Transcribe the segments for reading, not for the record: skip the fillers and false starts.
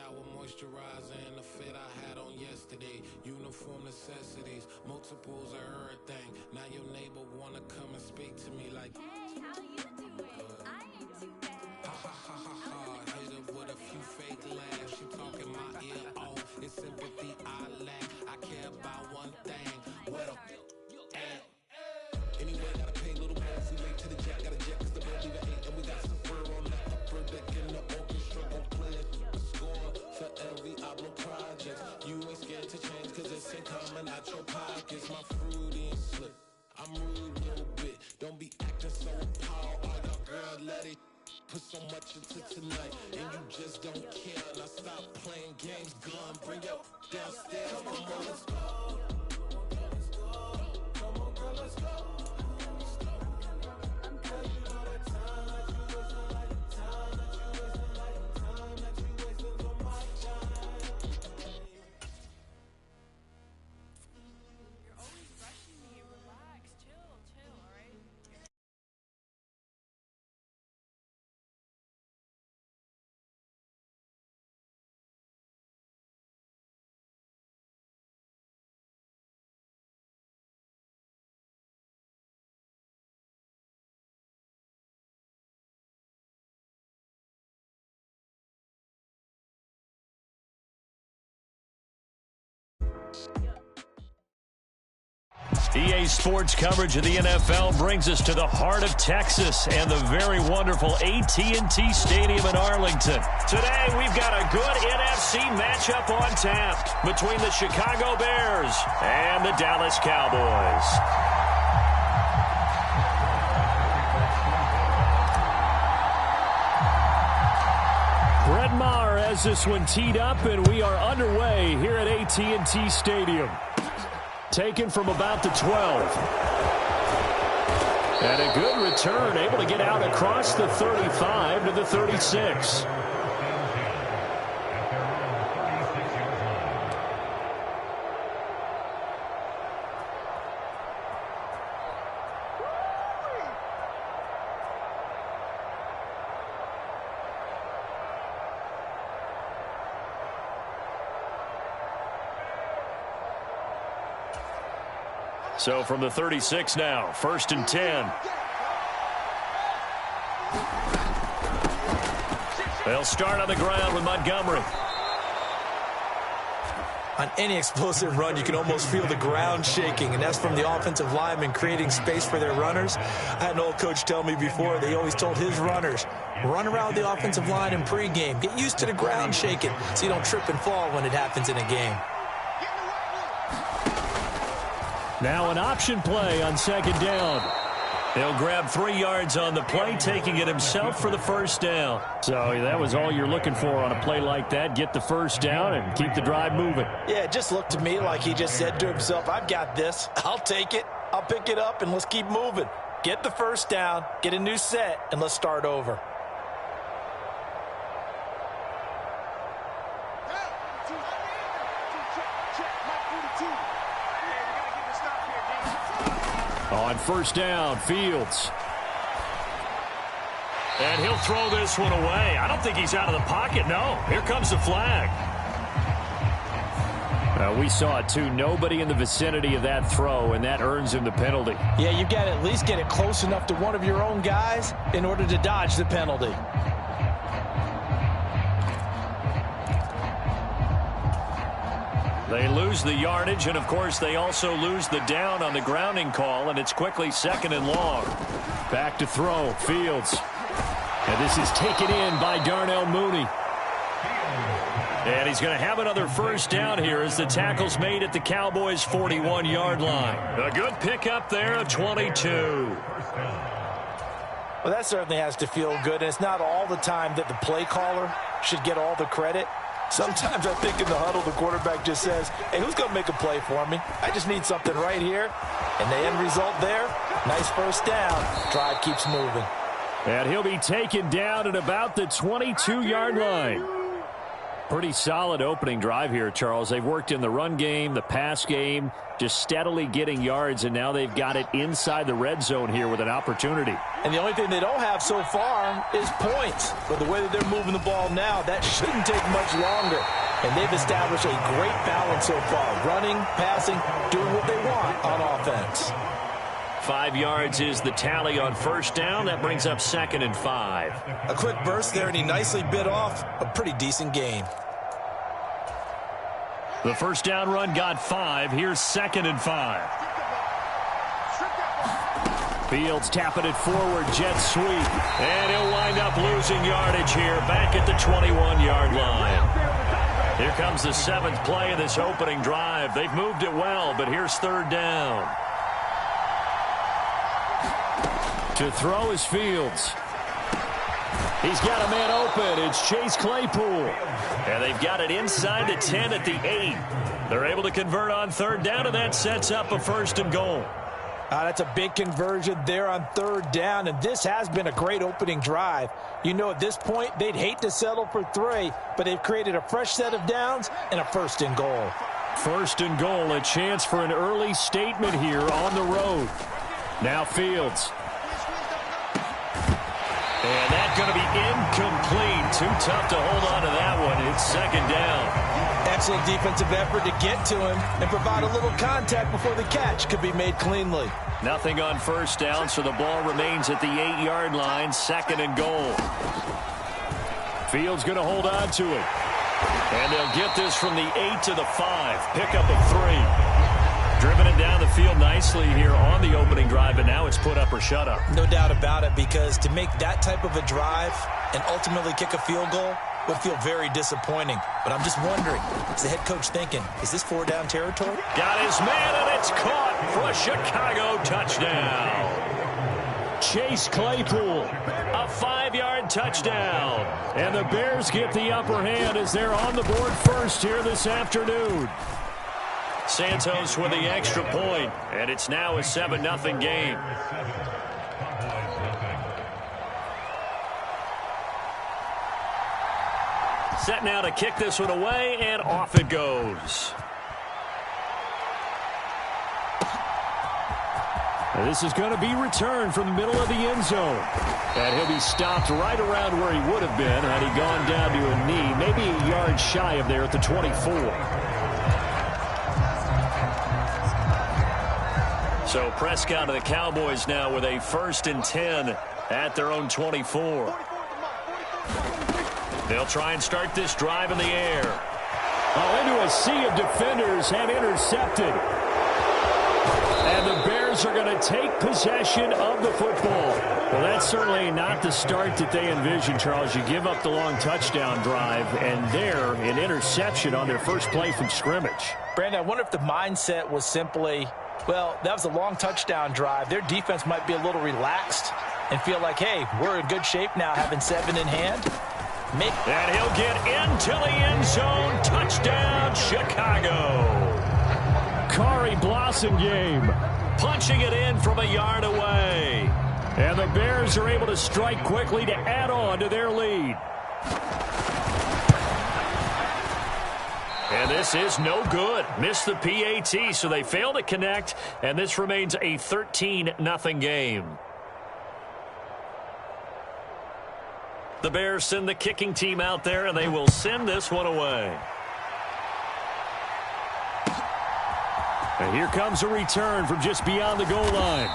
shower, moisturizer, and the fit I had on yesterday. Uniform necessities, multiples of everything. Now your neighbor wanna come and speak to me like, hey, how you doing? I ain't too bad. Ha ha ha ha ha. Hit her with a few fake laughs. She talking my ear off. It's sympathy I lack. I care about one thing. Well, anyway, gotta pay a little more if we late to the jack. Got a jet cause the bed leave at 8 and we got some fur on the upper deck in the orchestra. Gon' play a score for every album project. You ain't scared to change cause it's ain't coming out your pockets. My fruity and slip. I'm rude a little bit. Don't be acting so appalled. Oh, your girl, let it put so much into tonight. And you just don't care. Now stop playing games, gun. Bring your downstairs. Come on, girl, let's go. Come on, girl, let's go. EA Sports coverage of the NFL brings us to the heart of Texas and the very wonderful AT&T Stadium in Arlington. Today, we've got a good NFC matchup on tap between the Chicago Bears and the Dallas Cowboys. Brett Maher has this one teed up, and we are underway here at AT&T Stadium. Taken from about the 12. And a good return, able to get out across the 35 to the 36. So from the 36 now, 1st and 10. They'll start on the ground with Montgomery. On any explosive run, you can almost feel the ground shaking, and that's from the offensive linemen creating space for their runners. I had an old coach tell me before, they always told his runners, run around the offensive line in pregame. Get used to the ground shaking so you don't trip and fall when it happens in a game. Now an option play on 2nd down. He'll grab 3 yards on the play, taking it himself for the 1st down. So that was all you're looking for on a play like that. Get the 1st down and keep the drive moving. Yeah, it just looked to me like he just said to himself, I've got this. I'll take it. I'll pick it up, and let's keep moving. Get the 1st down, get a new set, and let's start over. On 1st down, Fields. And he'll throw this one away. I don't think he's out of the pocket, no. Here comes the flag. We saw it too. Nobody in the vicinity of that throw, and that earns him the penalty. Yeah, you've got to at least get it close enough to one of your own guys in order to dodge the penalty. They lose the yardage, and, of course, they also lose the down on the grounding call, and it's quickly 2nd and long. Back to throw, Fields. And this is taken in by Darnell Mooney. And he's going to have another 1st down here as the tackle's made at the Cowboys' 41-yard line. A good pickup there of 22. Well, that certainly has to feel good, and it's not all the time that the play caller should get all the credit. Sometimes I think in the huddle, the quarterback just says, hey, who's going to make a play for me? I just need something right here. And the end result there, nice 1st down. Drive keeps moving. And he'll be taken down at about the 22-yard line. Pretty solid opening drive here, Charles. They've worked in the run game, the pass game, just steadily getting yards, and now they've got it inside the red zone here with an opportunity. And the only thing they don't have so far is points. But the way that they're moving the ball now, that shouldn't take much longer. And they've established a great balance so far. Running, passing, doing what they want on offense. 5 yards is the tally on first down. That brings up 2nd and 5. A quick burst there, and he nicely bit off a pretty decent gain. The first down run got 5. Here's 2nd and 5. Fields tapping it forward, jet sweep. And he'll wind up losing yardage here back at the 21-yard line. Here comes the 7th play of this opening drive. They've moved it well, but here's 3rd down. To throw is Fields. He's got a man open. It's Chase Claypool. And they've got it inside the 10 at the 8. They're able to convert on 3rd down, and that sets up a 1st and goal. That's a big conversion there on 3rd down, and this has been a great opening drive. You know, at this point, they'd hate to settle for 3, but they've created a fresh set of downs and a 1st and goal. 1st and goal, a chance for an early statement here on the road. Now Fields. And that's going to be incomplete. Too tough to hold on to that one. It's 2nd down. Excellent defensive effort to get to him and provide a little contact before the catch could be made cleanly. Nothing on 1st down, so the ball remains at the 8-yard line. 2nd and goal. Fields going to hold on to it. And they'll get this from the 8 to the 5. Pickup of 3. Driven it down the field nicely here on the opening drive, but now it's put up or shut up. No doubt about it, because to make that type of a drive and ultimately kick a field goal would feel very disappointing. But I'm just wondering, is the head coach thinking, is this 4-down territory? Got his man, and it's caught for a Chicago touchdown. Chase Claypool, a 5-yard touchdown. And the Bears get the upper hand as they're on the board first here this afternoon. Santos with the extra point, and it's now a 7-0 game. Set now to kick this one away, and off it goes. And this is going to be returned from the middle of the end zone. And he'll be stopped right around where he would have been had he gone down to a knee, maybe a yard shy of there at the 24. So Prescott of the Cowboys now with a 1st and 10 at their own 24. They'll try and start this drive in the air. Oh, into a sea of defenders and intercepted. And the Bears are going to take possession of the football. Well, that's certainly not the start that they envisioned, Charles. You give up the long touchdown drive, and there, an interception on their first play from scrimmage. Brandon, I wonder if the mindset was simply, well, that was a long touchdown drive. Their defense might be a little relaxed and feel like, hey, we're in good shape now, having 7 in hand. And he'll get into the end zone. Touchdown, Chicago. Kari Blossomgame punching it in from a yard away. And the Bears are able to strike quickly to add on to their lead. And this is no good. Missed the PAT, so they fail to connect, and this remains a 13-0 game. The Bears send the kicking team out there, and they will send this one away. And here comes a return from just beyond the goal line.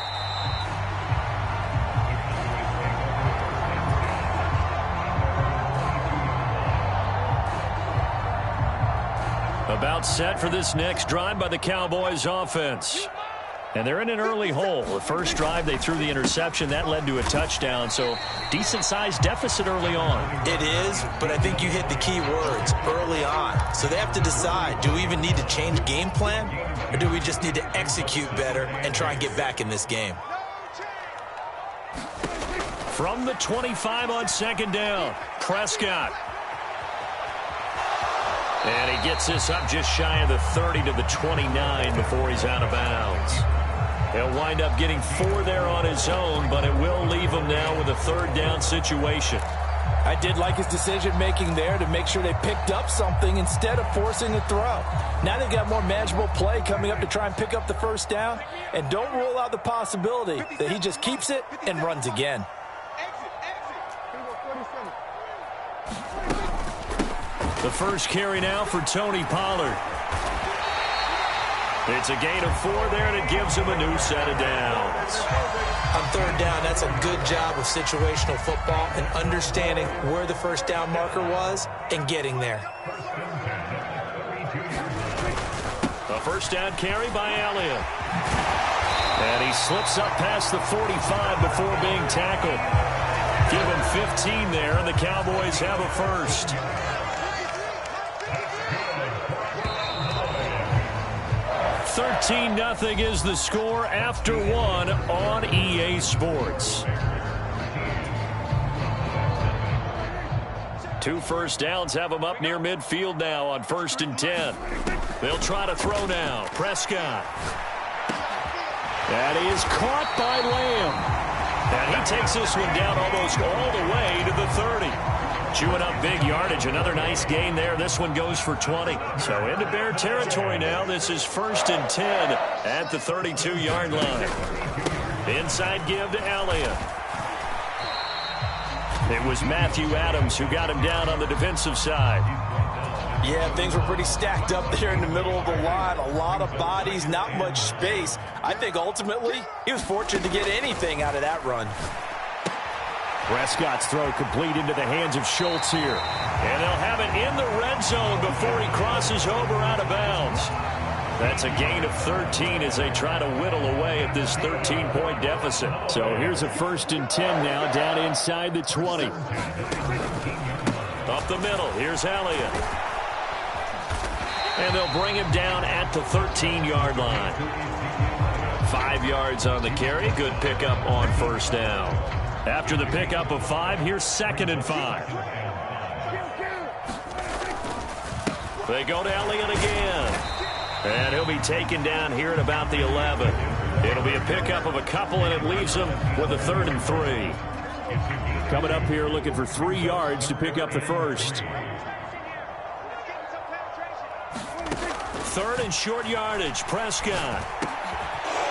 About set for this next drive by the Cowboys offense. And they're in an early hole. The first drive, they threw the interception. That led to a touchdown, so decent-sized deficit early on. It is, but I think you hit the key words, early on. So they have to decide, do we even need to change game plan, or do we just need to execute better and try and get back in this game? From the 25 on 2nd down, Prescott. And he gets this up just shy of the 30 to the 29 before he's out of bounds. He'll wind up getting 4 there on his own, but it will leave him now with a 3rd down situation. I did like his decision-making there to make sure they picked up something instead of forcing a throw. Now they've got more manageable play coming up to try and pick up the first down. And don't rule out the possibility that he just keeps it and runs again. The first carry now for Tony Pollard. It's a gain of 4 there, and it gives him a new set of downs. On third down, that's a good job of situational football and understanding where the first down marker was and getting there. A first down carry by Elliott. And he slips up past the 45 before being tackled. Give him 15 there, and the Cowboys have a first. 13-0 is the score after 1 on EA Sports. 2 first downs have them up near midfield now on 1st and 10. They'll try to throw now. Prescott. That is caught by Lamb. And he takes this one down almost all the way to the 30. Chewing up big yardage. Another nice gain there. This one goes for 20. So into Bear territory now. This is 1st and 10 at the 32-yard line. Inside give to Elliott. It was Matthew Adams who got him down on the defensive side. Yeah, things were pretty stacked up there in the middle of the line. A lot of bodies, not much space. I think ultimately he was fortunate to get anything out of that run. Prescott's throw complete into the hands of Schultz here. And they'll have it in the red zone before he crosses over out of bounds. That's a gain of 13 as they try to whittle away at this 13-point deficit. So here's a 1st and 10 now down inside the 20. Up the middle, here's Elliott. And they'll bring him down at the 13-yard line. 5 yards on the carry. Good pickup on 1st down. After the pickup of 5, here's 2nd and 5. They go to Elliott again. And he'll be taken down here at about the 11. It'll be a pickup of a couple, and it leaves him with a 3rd and 3. Coming up here looking for 3 yards to pick up the first. 3rd and short yardage. Prescott.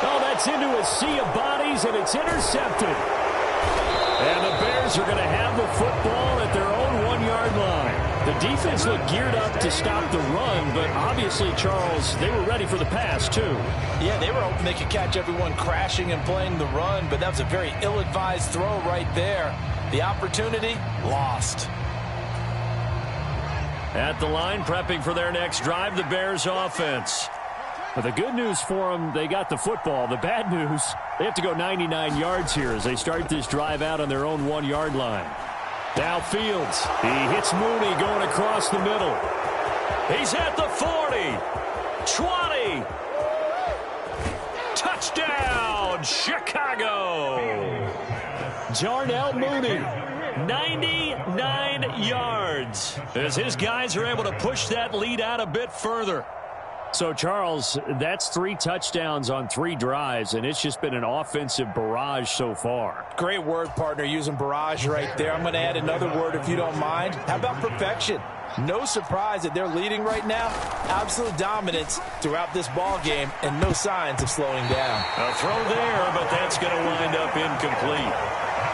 Oh, that's into a sea of bodies, and it's intercepted. And the Bears are going to have the football at their own 1-yard line. The defense looked geared up to stop the run, but obviously, Charles, they were ready for the pass, too. Yeah, they were hoping they could catch everyone crashing and playing the run, but that was a very ill-advised throw right there. The opportunity, lost. At the line, prepping for their next drive, the Bears offense. But the good news for them, they got the football. The bad news, they have to go 99 yards here as they start this drive out on their own 1-yard line. Now Fields. He hits Mooney going across the middle. He's at the 40. 20. Touchdown, Chicago. Darnell Mooney. 99 yards as his guys are able to push that lead out a bit further. So, Charles, that's 3 touchdowns on 3 drives, and it's just been an offensive barrage so far. Great word, partner, using barrage right there. I'm going to add another word if you don't mind. How about perfection? No surprise that they're leading right now. Absolute dominance throughout this ball game, and no signs of slowing down. A throw there, but that's going to wind up incomplete.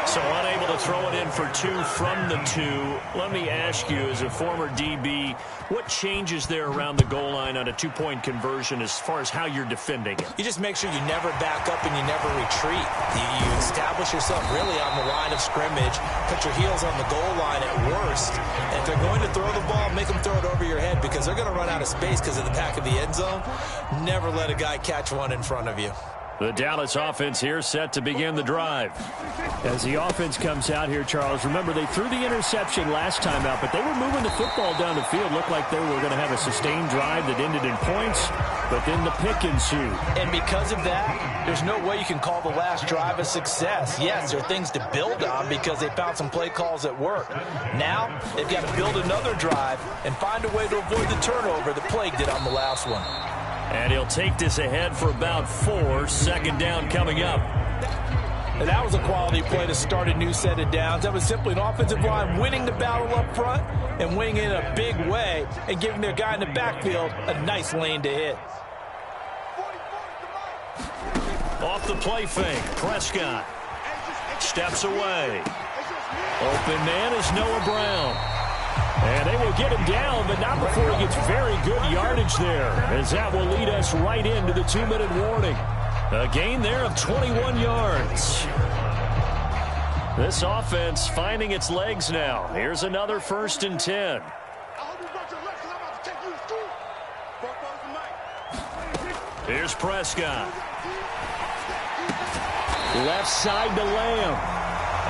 So unable to throw it in for 2 from the 2. Let me ask you, as a former DB, what changes there around the goal line on a 2-point conversion as far as how you're defending it? You just make sure you never back up and you never retreat. You establish yourself really on the line of scrimmage, put your heels on the goal line at worst. And if they're going to throw the ball, make them throw it over your head because they're going to run out of space because of the back of the end zone. Never let a guy catch one in front of you. The Dallas offense here set to begin the drive. As the offense comes out here, Charles, remember they threw the interception last time out, but they were moving the football down the field. Looked like they were going to have a sustained drive that ended in points, but then the pick ensued. And because of that, there's no way you can call the last drive a success. Yes, there are things to build on because they found some play calls that work. Now, they've got to build another drive and find a way to avoid the turnover that plagued it on the last one. And he'll take this ahead for about 4. 2nd down coming up. And that was a quality play to start a new set of downs. That was simply an offensive line winning the battle up front and winning it in a big way and giving their guy in the backfield a nice lane to hit. Off the play fake, Prescott steps away. Open man is Noah Brown. And they will get him down, but not before he gets very good yardage there, as that will lead us right into the 2-minute warning. A gain there of 21 yards. This offense finding its legs now. Here's another 1st and 10. Here's Prescott. Left side to Lamb.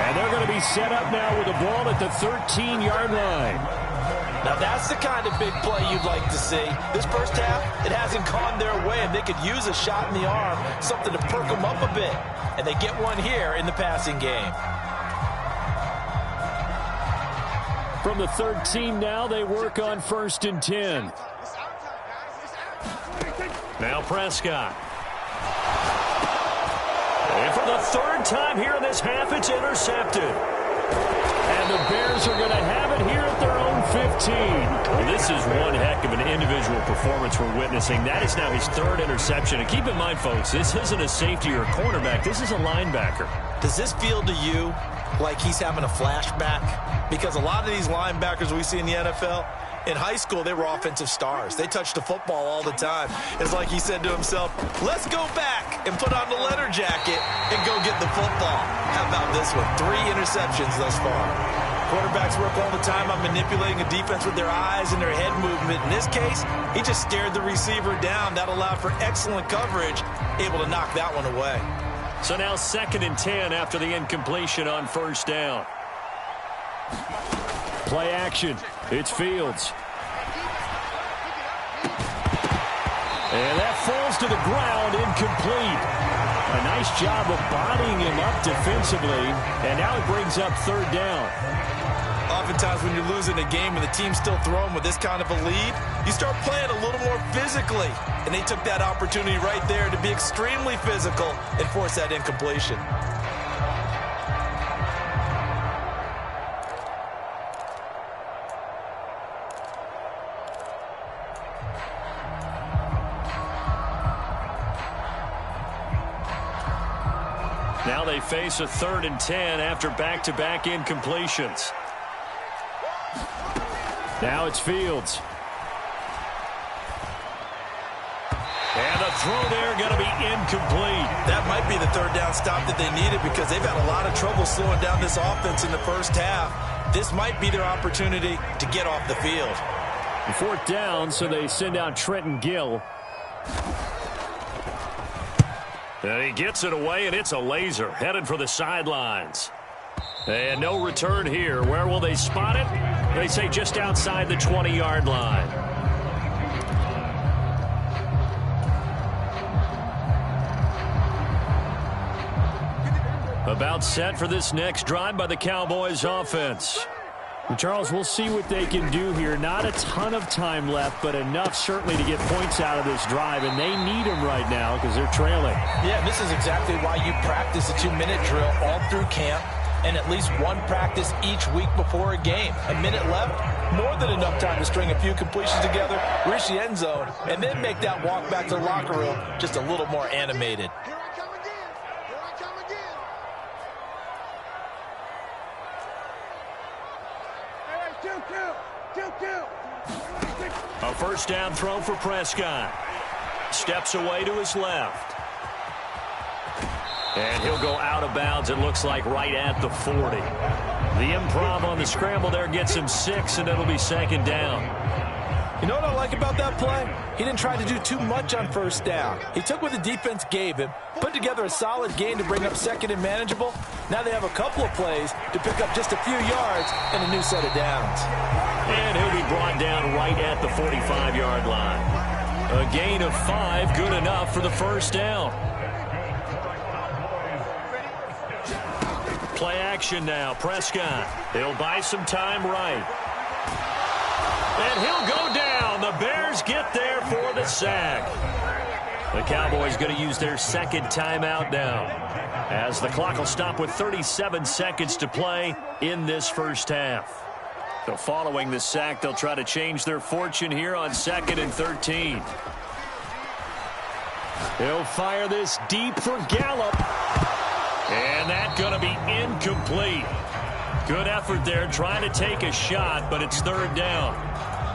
And they're going to be set up now with the ball at the 13-yard line. Now that's the kind of big play you'd like to see. This first half, it hasn't gone their way, and they could use a shot in the arm, something to perk them up a bit. And they get one here in the passing game. From the 13 now, they work on 1st and 10. Now Prescott. And for the 3rd time here in this half, it's intercepted. And the Bears are going to have it here at their own 15. Well, this is one heck of an individual performance we're witnessing. That is now his 3rd interception. And keep in mind, folks, this isn't a safety or a cornerback. This is a linebacker. Does this feel to you like he's having a flashback? Because a lot of these linebackers we see in the NFL, in high school, they were offensive stars. They touched the football all the time. It's like he said to himself, let's go back and put on the leather jacket and go get the football. How about this one? 3 interceptions thus far. Quarterbacks work all the time on manipulating a defense with their eyes and their head movement. In this case, he just stared the receiver down. That allowed for excellent coverage, able to knock that one away. So now 2nd and 10 after the incompletion on 1st down. Play action. It's Fields. And that falls to the ground, incomplete. A nice job of bodying him up defensively. And now it brings up 3rd down. Oftentimes when you're losing a game and the team's still throwing with this kind of a lead, you start playing a little more physically. And they took that opportunity right there to be extremely physical and force that incompletion. Now they face a 3rd and 10 after back-to-back incompletions. Now it's Fields. And the throw there going to be incomplete. That might be the 3rd down stop that they needed because they've had a lot of trouble slowing down this offense in the first half. This might be their opportunity to get off the field. 4th down, so they send out Trenton Gill. And he gets it away, and it's a laser headed for the sidelines. And no return here. Where will they spot it? They say just outside the 20-yard line. About set for this next drive by the Cowboys offense. Charles, we'll see what they can do here. Not a ton of time left, but enough certainly to get points out of this drive, and they need them right now because they're trailing. Yeah, this is exactly why you practice a 2-minute drill all through camp and at least one practice each week before a game. A minute left, more than enough time to string a few completions together, reach the end zone, and then make that walk back to the locker room just a little more animated. A 1st down throw for Prescott. Steps away to his left. And he'll go out of bounds, it looks like, right at the 40. The improv on the scramble there gets him 6, and it'll be 2nd down. You know what I like about that play? He didn't try to do too much on 1st down. He took what the defense gave him, put together a solid game to bring up 2nd and manageable. Now they have a couple of plays to pick up just a few yards and a new set of downs. And he'll be brought down right at the 45-yard line. A gain of 5, good enough for the 1st down. Play action now, Prescott. He'll buy some time right. And he'll go down. The Bears get there for the sack. The Cowboys going to use their second timeout now, as the clock will stop with 37 seconds to play in this first half. So following the sack, they'll try to change their fortune here on 2nd and 13. He'll fire this deep for Gallup. And that's going to be incomplete. Good effort there trying to take a shot, but it's 3rd down.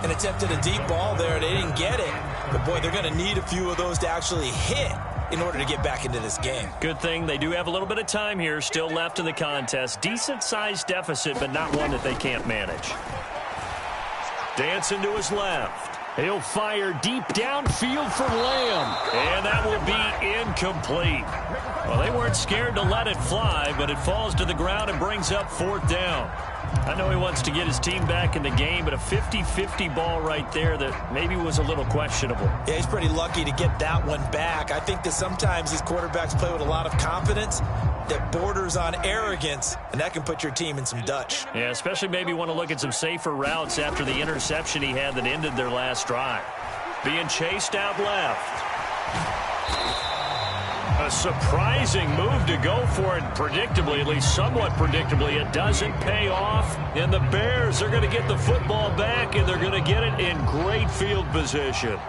And attempted a deep ball there. They didn't get it. But, boy, they're going to need a few of those to actually hit in order to get back into this game. Good thing they do have a little bit of time here still left in the contest. Decent-sized deficit, but not one that they can't manage. Dancing to his left. He'll fire deep downfield for Lamb. And that will be incomplete. Well, they weren't scared to let it fly, but it falls to the ground and brings up 4th down. I know he wants to get his team back in the game, but a 50-50 ball right there that maybe was a little questionable. Yeah, he's pretty lucky to get that one back. I think that sometimes these quarterbacks play with a lot of confidence that borders on arrogance, and that can put your team in some Dutch. Yeah, especially maybe want to look at some safer routes after the interception he had that ended their last drive. Being chased out left. A surprising move to go for it predictably, at least somewhat predictably. It doesn't pay off, and the Bears are going to get the football back, and they're going to get it in great field position.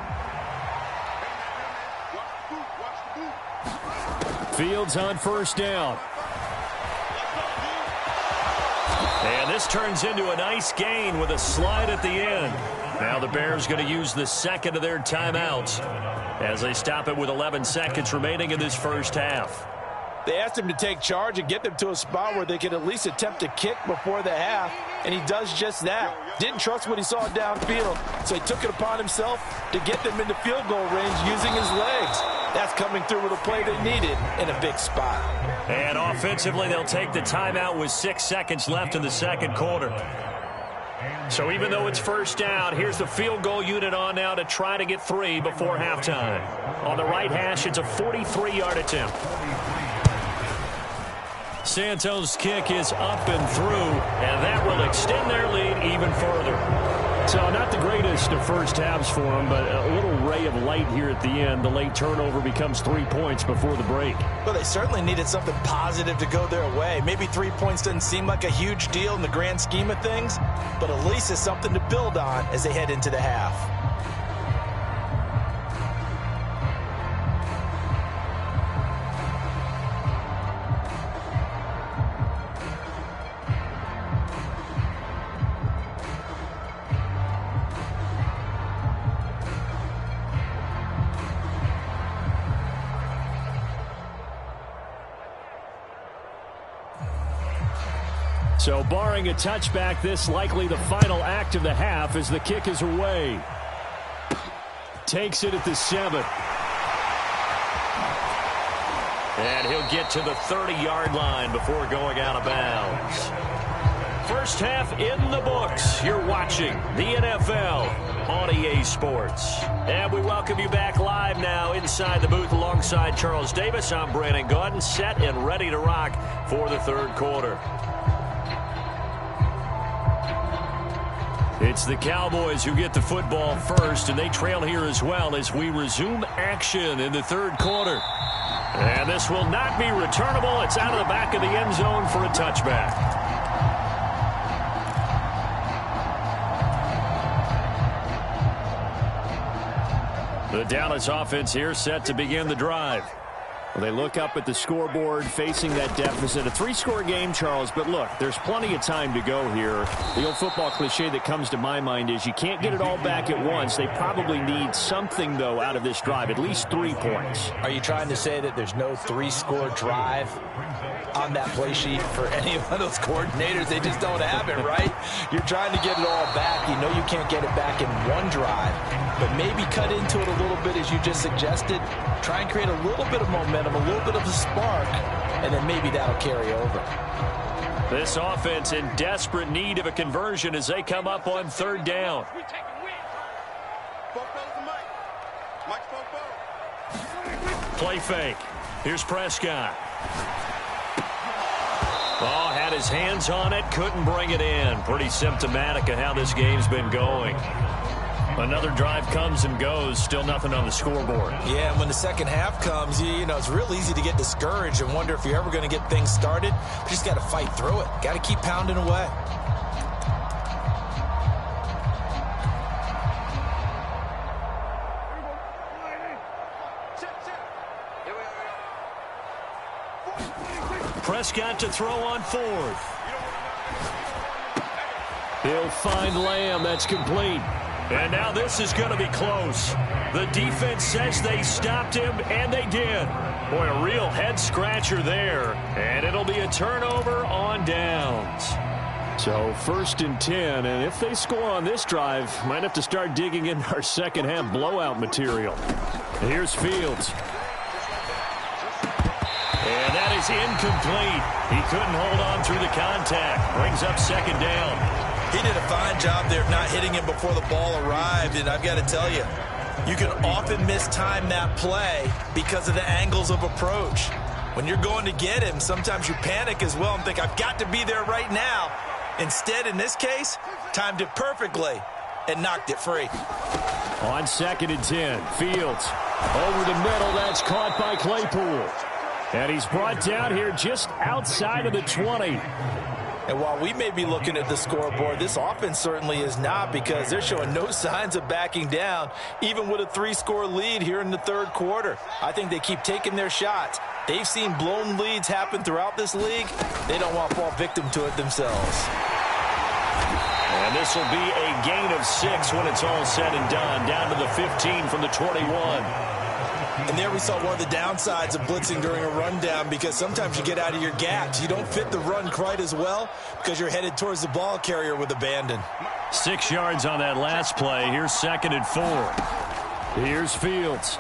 Fields on 1st down. And this turns into a nice gain with a slide at the end. Now the Bears going to use the 2nd of their timeouts as they stop it with 11 seconds remaining in this first half. They asked him to take charge and get them to a spot where they could at least attempt to kick before the half, and he does just that. Didn't trust what he saw downfield, so he took it upon himself to get them into field goal range using his legs. That's coming through with a play they needed in a big spot. And offensively, they'll take the timeout with 6 seconds left in the 2nd quarter. So even though it's 1st down, here's the field goal unit on now to try to get 3 before halftime. On the right hash, it's a 43-yard attempt. Santos' kick is up and through, and that will extend their lead even further. So not the greatest of first halves for them, but a little ray of light here at the end. The late turnover becomes 3 points before the break. Well, they certainly needed something positive to go their way. Maybe 3 points doesn't seem like a huge deal in the grand scheme of things, but at least it's something to build on as they head into the half. So barring a touchback, this likely the final act of the half as the kick is away. Takes it at the 7. And he'll get to the 30-yard line before going out of bounds. First half in the books. You're watching the NFL on EA Sports. And we welcome you back live now inside the booth alongside Charles Davis. I'm Brandon Gaudin, set and ready to rock for the 3rd quarter. It's the Cowboys who get the football first, and they trail here as well as we resume action in the 3rd quarter. And this will not be returnable. It's out of the back of the end zone for a touchback. The Dallas offense here set to begin the drive. Well, they look up at the scoreboard facing that deficit. A 3-score game, Charles, but look, there's plenty of time to go here. The old football cliche that comes to my mind is you can't get it all back at once. They probably need something, though, out of this drive, at least 3 points. Are you trying to say that there's no 3-score drive on that play sheet for any of those coordinators? They just don't have it, right? You're trying to get it all back. You know you can't get it back in one drive, but maybe cut into it a little bit as you just suggested. Try and create a little bit of momentum, a little bit of a spark, and then maybe that'll carry over. This offense in desperate need of a conversion as they come up on 3rd down. Play fake. Here's Prescott. Oh, had his hands on it, couldn't bring it in. Pretty symptomatic of how this game's been going. Another drive comes and goes. Still nothing on the scoreboard. Yeah, and when the second half comes, you know, it's real easy to get discouraged and wonder if you're ever going to get things started. You just got to fight through it. Got to keep pounding away. Prescott to throw on fourth. He'll find Lamb. That's complete. And now this is going to be close. The defense says they stopped him, and they did. Boy, a real head-scratcher there. And it'll be a turnover on downs. So 1st and 10, and if they score on this drive, might have to start digging in our second-half blowout material. Here's Fields. And that is incomplete. He couldn't hold on through the contact. Brings up second down. He did a fine job there of not hitting him before the ball arrived, and I've got to tell you, you can often mistime that play because of the angles of approach. When you're going to get him, sometimes you panic as well and think, I've got to be there right now. Instead, in this case, timed it perfectly and knocked it free. On 2nd and 10, Fields over the middle. That's caught by Claypool. And he's brought down here just outside of the 20. And while we may be looking at the scoreboard, this offense certainly is not, because they're showing no signs of backing down, even with a 3-score lead here in the third quarter. I think they keep taking their shots. They've seen blown leads happen throughout this league. They don't want to fall victim to it themselves. And this will be a gain of 6 when it's all said and done, down to the 15 from the 21. And there we saw one of the downsides of blitzing during a rundown, because sometimes you get out of your gaps. You don't fit the run quite as well because you're headed towards the ball carrier with abandon. 6 yards on that last play. Here's 2nd and 4. Here's Fields.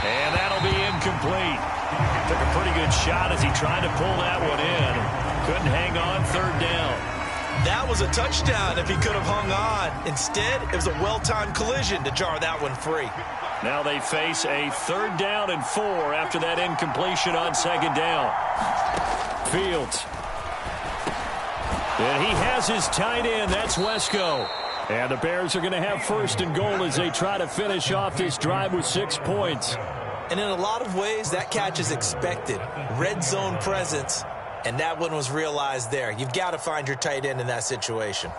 And that'll be incomplete. Took a pretty good shot as he tried to pull that one in. Couldn't hang on. 3rd down. That was a touchdown if he could have hung on. Instead, it was a well-timed collision to jar that one free. Now they face a 3rd down and 4 after that incompletion on 2nd down. Fields. And he has his tight end. That's Wesco. And the Bears are going to have 1st and goal as they try to finish off this drive with 6 points. And in a lot of ways, that catch is expected. Red zone presence, and that one was realized there. You've got to find your tight end in that situation.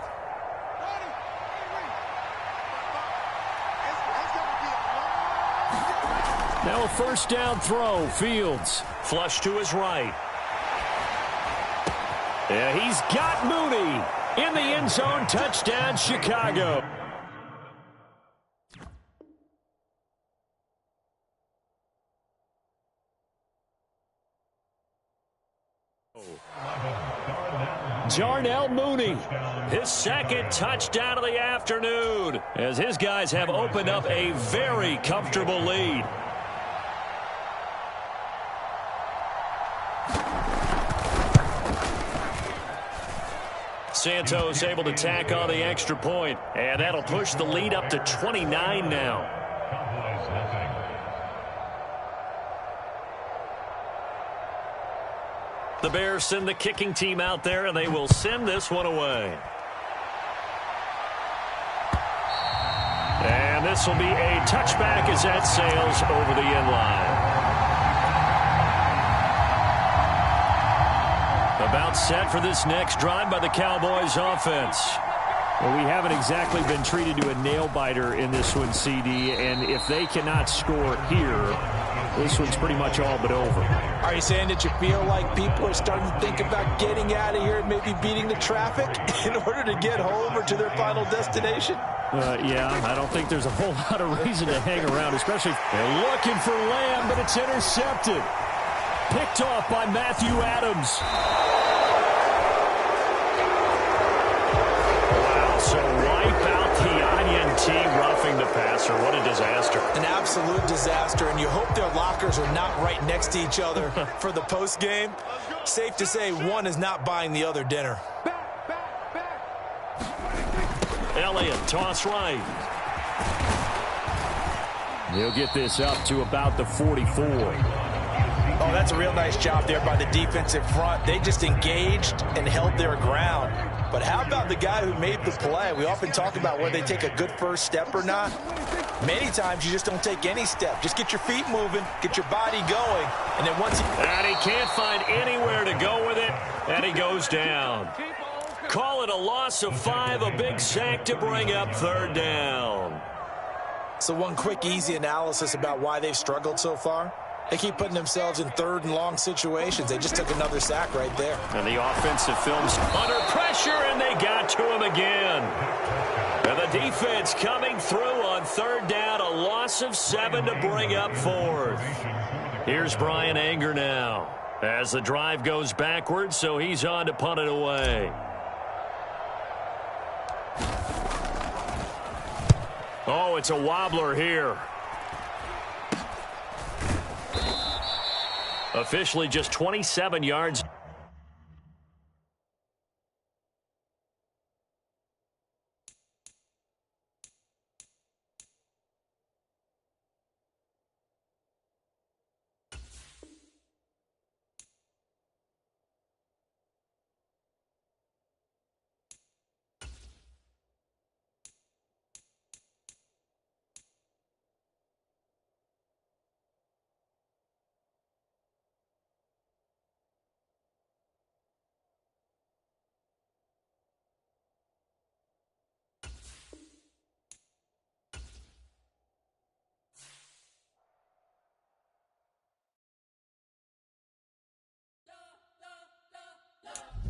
Now a 1st down throw. Fields. Flush to his right. Yeah, he's got Mooney in the end zone. Touchdown, Chicago. Darnell Mooney, his 2nd touchdown of the afternoon, as his guys have opened up a very comfortable lead. Santos able to tack on the extra point, and that'll push the lead up to 29 now. The Bears send the kicking team out there, and they will send this one away. And this will be a touchback as that sails over the end line. About set for this next drive by the Cowboys offense. Well, we haven't exactly been treated to a nail-biter in this one, CD, and if they cannot score here, this one's pretty much all but over. Are you saying that you feel like people are starting to think about getting out of here and maybe beating the traffic in order to get home or to their final destination? Yeah, I don't think there's a whole lot of reason to hang around, especially they're looking for Lamb, but it's intercepted. Picked off by Matthew Adams. Wow, so wipe out the INT roughing the passer. What a disaster. An absolute disaster, and you hope their lockers are not right next to each other for the post game. Safe to say one is not buying the other dinner. Elliott, toss right. He'll get this up to about the 44. Oh, that's a real nice job there by the defensive front. They just engaged and held their ground. But how about the guy who made the play? We often talk about whether they take a good first step or not. Many times you just don't take any step. Just get your feet moving, get your body going, and then once And he can't find anywhere to go with it, and he goes down. Call it a loss of 5, a big sack to bring up third down. So one quick, easy analysis about why they've struggled so far. They keep putting themselves in third and long situations. They just took another sack right there. And the offensive film's under pressure, and they got to him again. And the defense coming through on third down, a loss of 7 to bring up fourth. Here's Brian Anger now as the drive goes backwards, so he's on to punt it away. Oh, it's a wobbler here. Officially just 27 yards.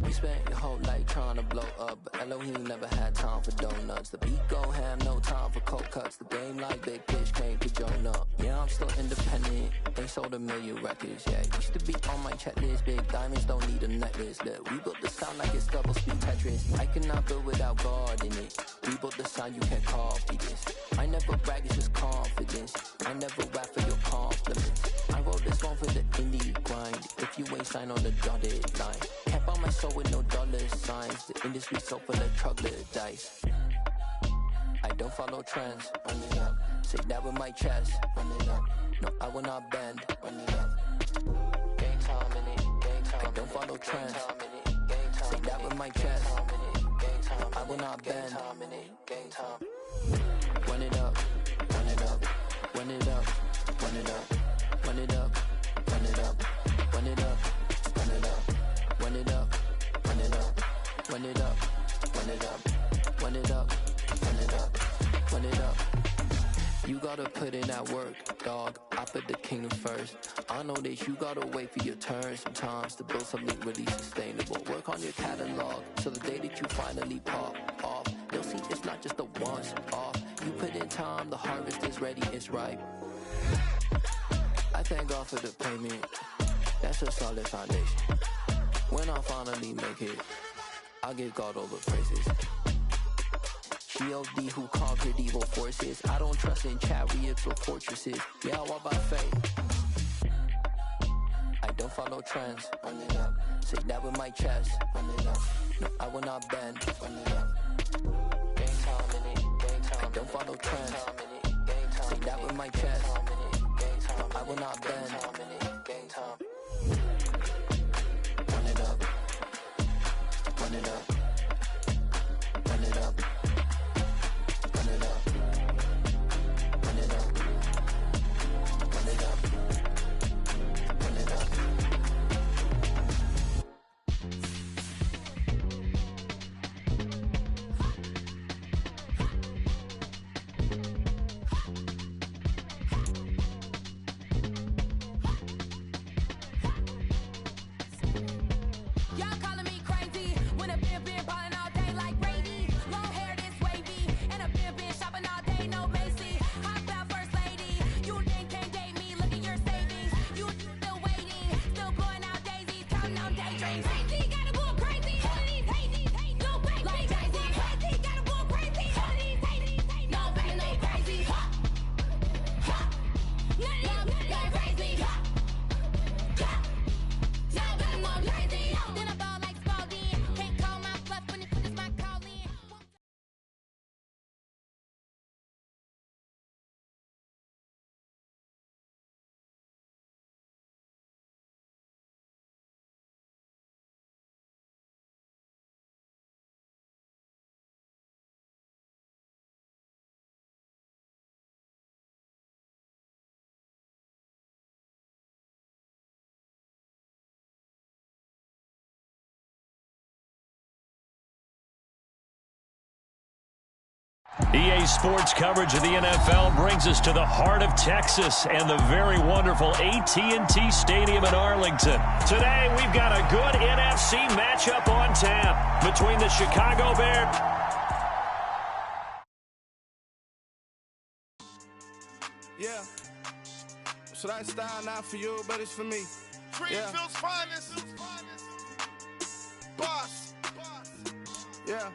You spent your whole life trying to blow up, but Elohim never had time for donuts. The beat go ham, no time for cold cuts. The game like Big Fish came to Jonah. Yeah, I'm still independent. They sold 1 million records, yeah. Used to be on my checklist. Big diamonds don't need a necklace. Look, we built the sound like it's double speed Tetris. I cannot build without God in it. We built the sound, you can't copy this. I never brag, it's just confidence. I never rap for your compliments. I wrote this one for the indie grind. If you ain't signed on the dotted line, can't buy my soul with no dollar signs. The industry so full of troglodytes. I don't follow trends. Run it up. Say that with my chest. Run it up. No, I will not bend. Run it up. Game time in it. Game time. I don't follow trends. Say that with my chest. No, I will not bend. Game time. Run it up. Run it up. Run it up. Run it up. Run it up. Run it up. Run it up. Run it up. Run it up. Run it up. Run it up. Run it up. Run it up. Run it up. Run it up. You gotta put in that work, dog. I put the kingdom first. I know that you gotta wait for your turn sometimes to build something really sustainable. Work on your catalog, so the day that you finally pop off, you'll see it's not just a once off. You put in time, the harvest is ready, it's ripe. I thank God for the payment. That's a solid foundation. When I finally make it, I'll give God all the praises. G.O.D. who conquered evil forces. I don't trust in chariots or fortresses. Yeah, I walk by faith. I don't follow trends. Run it up. Say that with my chest. Run it up. No, I will not bend. Run it up. Game time in it. Game time. I don't follow trends. Say that with my chest. No, I will not bend. Game time. Run it up. Run it up. Run it up. Run it up. Run it up. Run it up. Run it up. Y'all calling me crazy when a been EA Sports coverage of the NFL brings us to the heart of Texas and the very wonderful AT&T Stadium in Arlington. Today, we've got a good NFC matchup on tap between the Chicago Bears. Yeah. So that style not for you, but it's for me. Greenfield's finest. Boss. Yeah.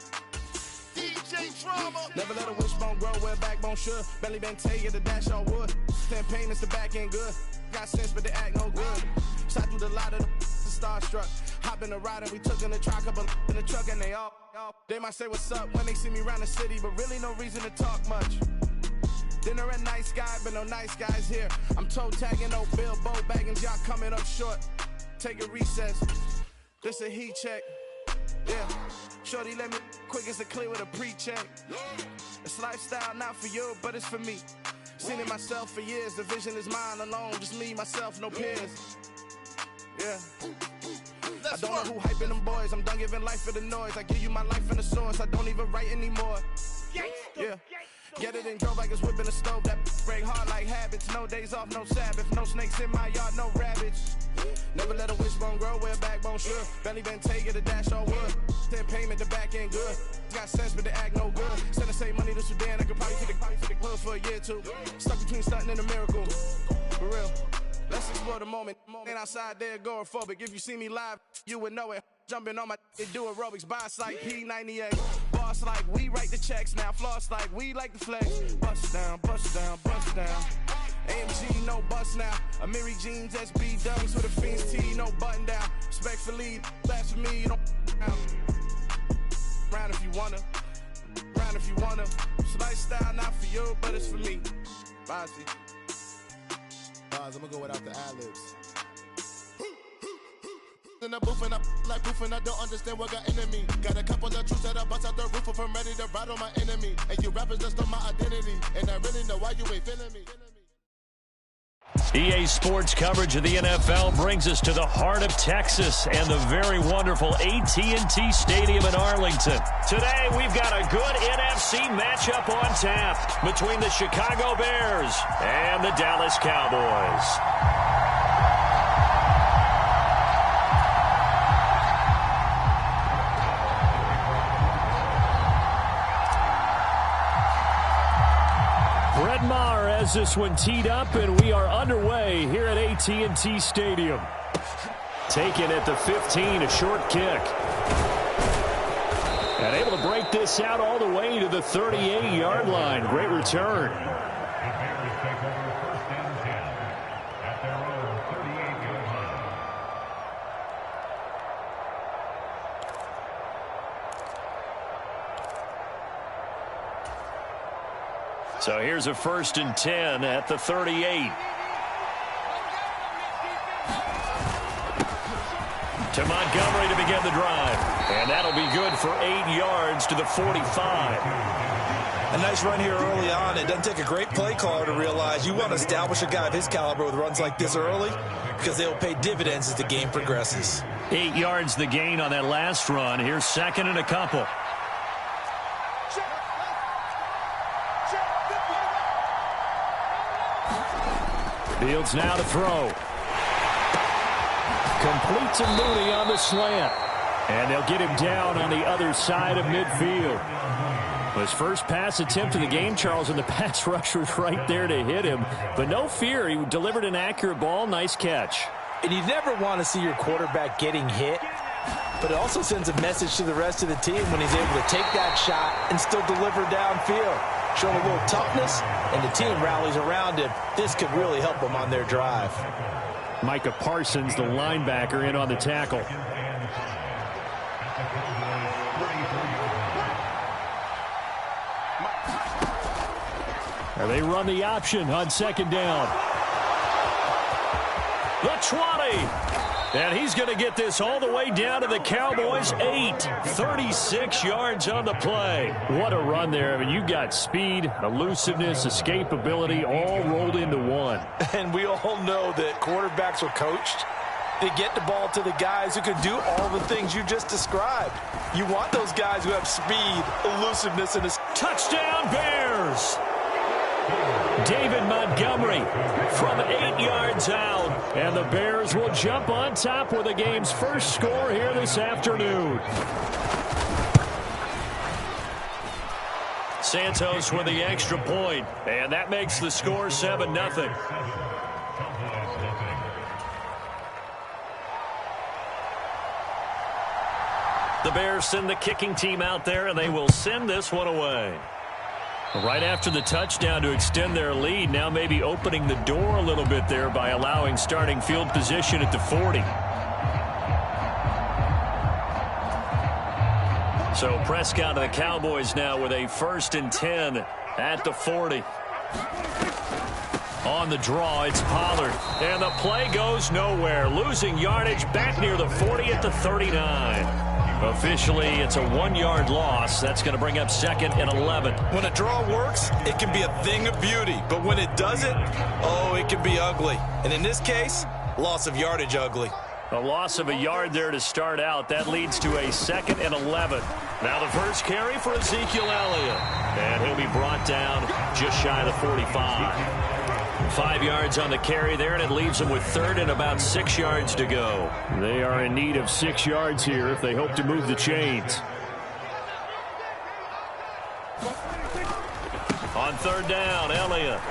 DJ Drama. Never let a wishbone grow where a backbone should. Belly been take the dash all wood. Campaign is the back end good. Got sense, but they act no good. Shot through the lot of the starstruck. Hop in the ride and we took in the truck, couple in the truck, and they might say what's up when they see me around the city, but really no reason to talk much. Dinner at nice guy, but no nice guys here. I'm toe tagging, no Bilbo bagging, y'all coming up short. Take a recess. This a heat check. Yeah. Shorty let me quick as a clear with a pre-check. It's lifestyle not for you, but it's for me. Seen it myself for years. The vision is mine alone. Just me, myself, no peers. Yeah. I don't know who hyping them boys. I'm done giving life for the noise. I give you my life in the source. I don't even write anymore. Yeah. Get it and drove like it's whipping a stove. That break hard like habits. No days off, no Sabbath. No snakes in my yard, no rabbits. Never let a wishbone grow where a backbone should. Belly been take the dash all wood. Then payment, the back end good. Got sense, but they act no good. Send the same money to Sudan. I could probably take the hood for a year or two. Stuck between stunting and a miracle. For real. Let's explore the moment. Ain't outside there agoraphobic. If you see me live, you would know it. Jumping on my do aerobics. Boss like P98. Boss like we write the checks now. Floss like we like the flex. Bust down, bust down, bust down. AMG, no bust now. Amiri jeans, SB dummies with a Fiends T, no button down. Respectfully, that's for me, you don't round if you wanna. Round if you wanna. It's lifestyle not for you, but it's for me. Bossy. I'm gonna go without the ad-libs. In the booth and I like proof and I don't understand what got into me. Got a couple of truths that I bust out the roof if I'm ready to ride on my enemy. And you rappers just on my identity. And I really know why you ain't feeling me. EA Sports coverage of the NFL brings us to the heart of Texas and the very wonderful AT&T Stadium in Arlington. Today, we've got a good NFC matchup on tap between the Chicago Bears and the Dallas Cowboys. Brett Maher has this one teed up, and we are underway here at AT&T Stadium. Taken at the 15, a short kick. And able to break this out all the way to the 38-yard line. Great return. So here's a 1st and 10 at the 38. To Montgomery to begin the drive. And that'll be good for 8 yards to the 45. A nice run here early on. It doesn't take a great play caller to realize you want to establish a guy of his caliber with runs like this early because they'll pay dividends as the game progresses. 8 yards the gain on that last run. Here's 2nd and a couple. Fields now to throw. Complete to Mooney on the slant. And they'll get him down on the other side of midfield. His first pass attempt of the game, Charles, and the pass rusher was right there to hit him. But no fear, he delivered an accurate ball. Nice catch. And you never want to see your quarterback getting hit. But it also sends a message to the rest of the team when he's able to take that shot and still deliver downfield. Showing a little toughness, and the team rallies around him. This could really help them on their drive. Micah Parsons, the linebacker, in on the tackle. They run the option on 2nd down. The 20. And he's going to get this all the way down to the Cowboys' 8. 36 yards on the play. What a run there. I mean, you got speed, elusiveness, escapability all rolled into one. And we all know that quarterbacks are coached They get the ball to the guys who can do all the things you just described. You want those guys who have speed, elusiveness, and a touchdown Bears! David Montgomery from 8 yards out. And the Bears will jump on top with the game's first score here this afternoon. Santos with the extra point, and that makes the score 7-0. The Bears send the kicking team out there, and they will send this one away. Right after the touchdown to extend their lead, now maybe opening the door a little bit there by allowing starting field position at the 40. So Prescott and the Cowboys now with a 1st and 10 at the 40. On the draw, it's Pollard. And the play goes nowhere. Losing yardage back near the 40 at the 39. Officially, it's a 1-yard loss. That's going to bring up 2nd and 11. When a draw works, it can be a thing of beauty. But when it doesn't, oh, it can be ugly. And in this case, loss of yardage ugly. A loss of a yard there to start out. That leads to a 2nd and 11. Now the first carry for Ezekiel Elliott. And he'll be brought down just shy of the 45. 5 yards on the carry there, and it leaves them with 3rd and about 6 yards to go. They are in need of 6 yards here if they hope to move the chains. On 3rd down, Elliott.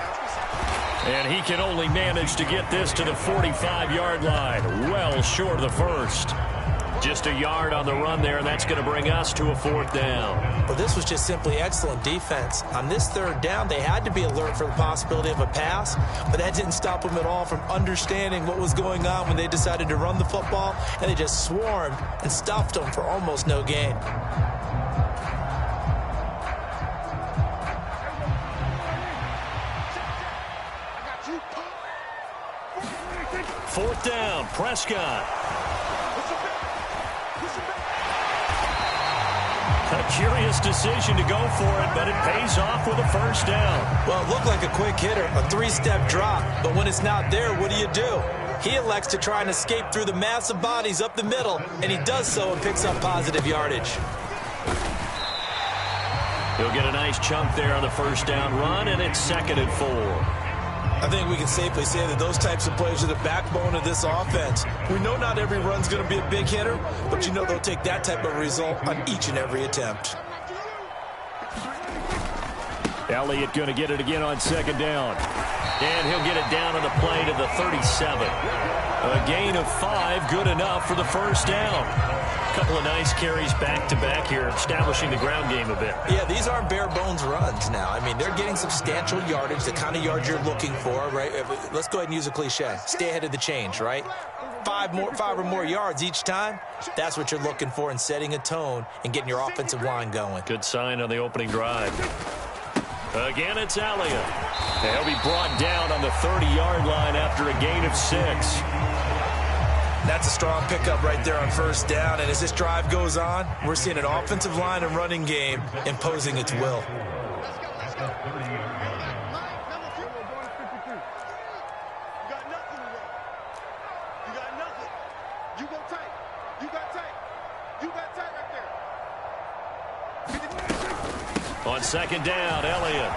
And he can only manage to get this to the 45-yard line. Well short of the first. Just a yard on the run there, and that's going to bring us to a 4th down. Well, this was just simply excellent defense. On this 3rd down, they had to be alert for the possibility of a pass, but that didn't stop them at all from understanding what was going on when they decided to run the football, and they just swarmed and stuffed them for almost no gain. Fourth down, Prescott. A curious decision to go for it, but it pays off with a 1st down. Well, it looked like a quick hitter, a 3-step drop, but when it's not there, what do? He elects to try and escape through the massive bodies up the middle, and he does so and picks up positive yardage. He'll get a nice chunk there on the 1st down run, and it's 2nd and 4. I think we can safely say that those types of plays are the backbone of this offense. We know not every run's going to be a big hitter, but you know they'll take that type of result on each and every attempt. Elliott going to get it again on 2nd down. And he'll get it down on the play to the 37. A gain of 5, good enough for the 1st down. A couple of nice carries back-to-back here, establishing the ground game a bit. Yeah, these aren't bare-bones runs now. I mean, they're getting substantial yardage, the kind of yards you're looking for, right? Let's go ahead and use a cliche. Stay ahead of the change, right? 5 or more yards each time, that's what you're looking for in setting a tone and getting your offensive line going. Good sign on the opening drive. Again, it's Elliott. He'll be brought down on the 30-yard line after a gain of 6. That's a strong pickup right there on 1st down, and as this drive goes on, we're seeing an offensive line and running game imposing its will. On 2nd down, Elliott.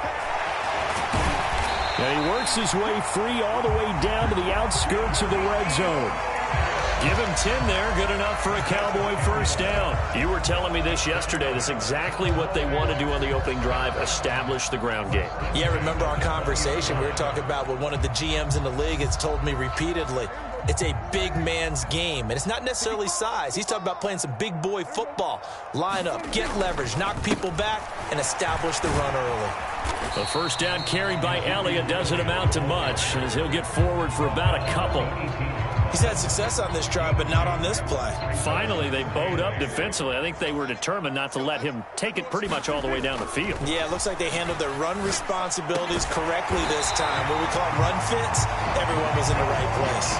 And he works his way free all the way down to the outskirts of the red zone. Give him 10 there, good enough for a Cowboy 1st down. You were telling me this yesterday. That's exactly what they want to do on the opening drive, establish the ground game. Yeah, remember our conversation? We were talking about what one of the GMs in the league has told me repeatedly. It's a big man's game, and it's not necessarily size. He's talking about playing some big boy football. Line up, get leverage, knock people back, and establish the run early. The 1st down carry by Elliott doesn't amount to much, as he'll get forward for about a couple. He's had success on this drive, but not on this play. Finally, they bowed up defensively. I think they were determined not to let him take it pretty much all the way down the field. Yeah, it looks like they handled their run responsibilities correctly this time. What we call run fits, everyone was in the right place.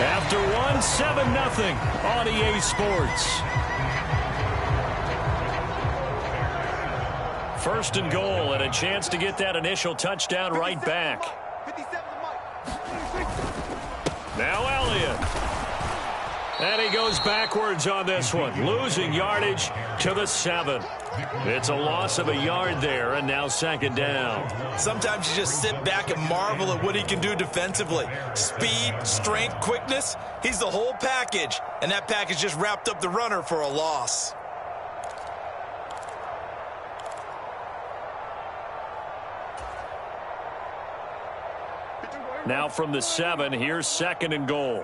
After 7-0 on EA Sports. 1st and goal, and a chance to get that initial touchdown right back. Now And he goes backwards on this one, losing yardage to the 7. It's a loss of a yard there, and now second down. Sometimes you just sit back and marvel at what he can do defensively. Speed, strength, quickness, he's the whole package. And that package just wrapped up the runner for a loss. Now from the 7, here's second and goal.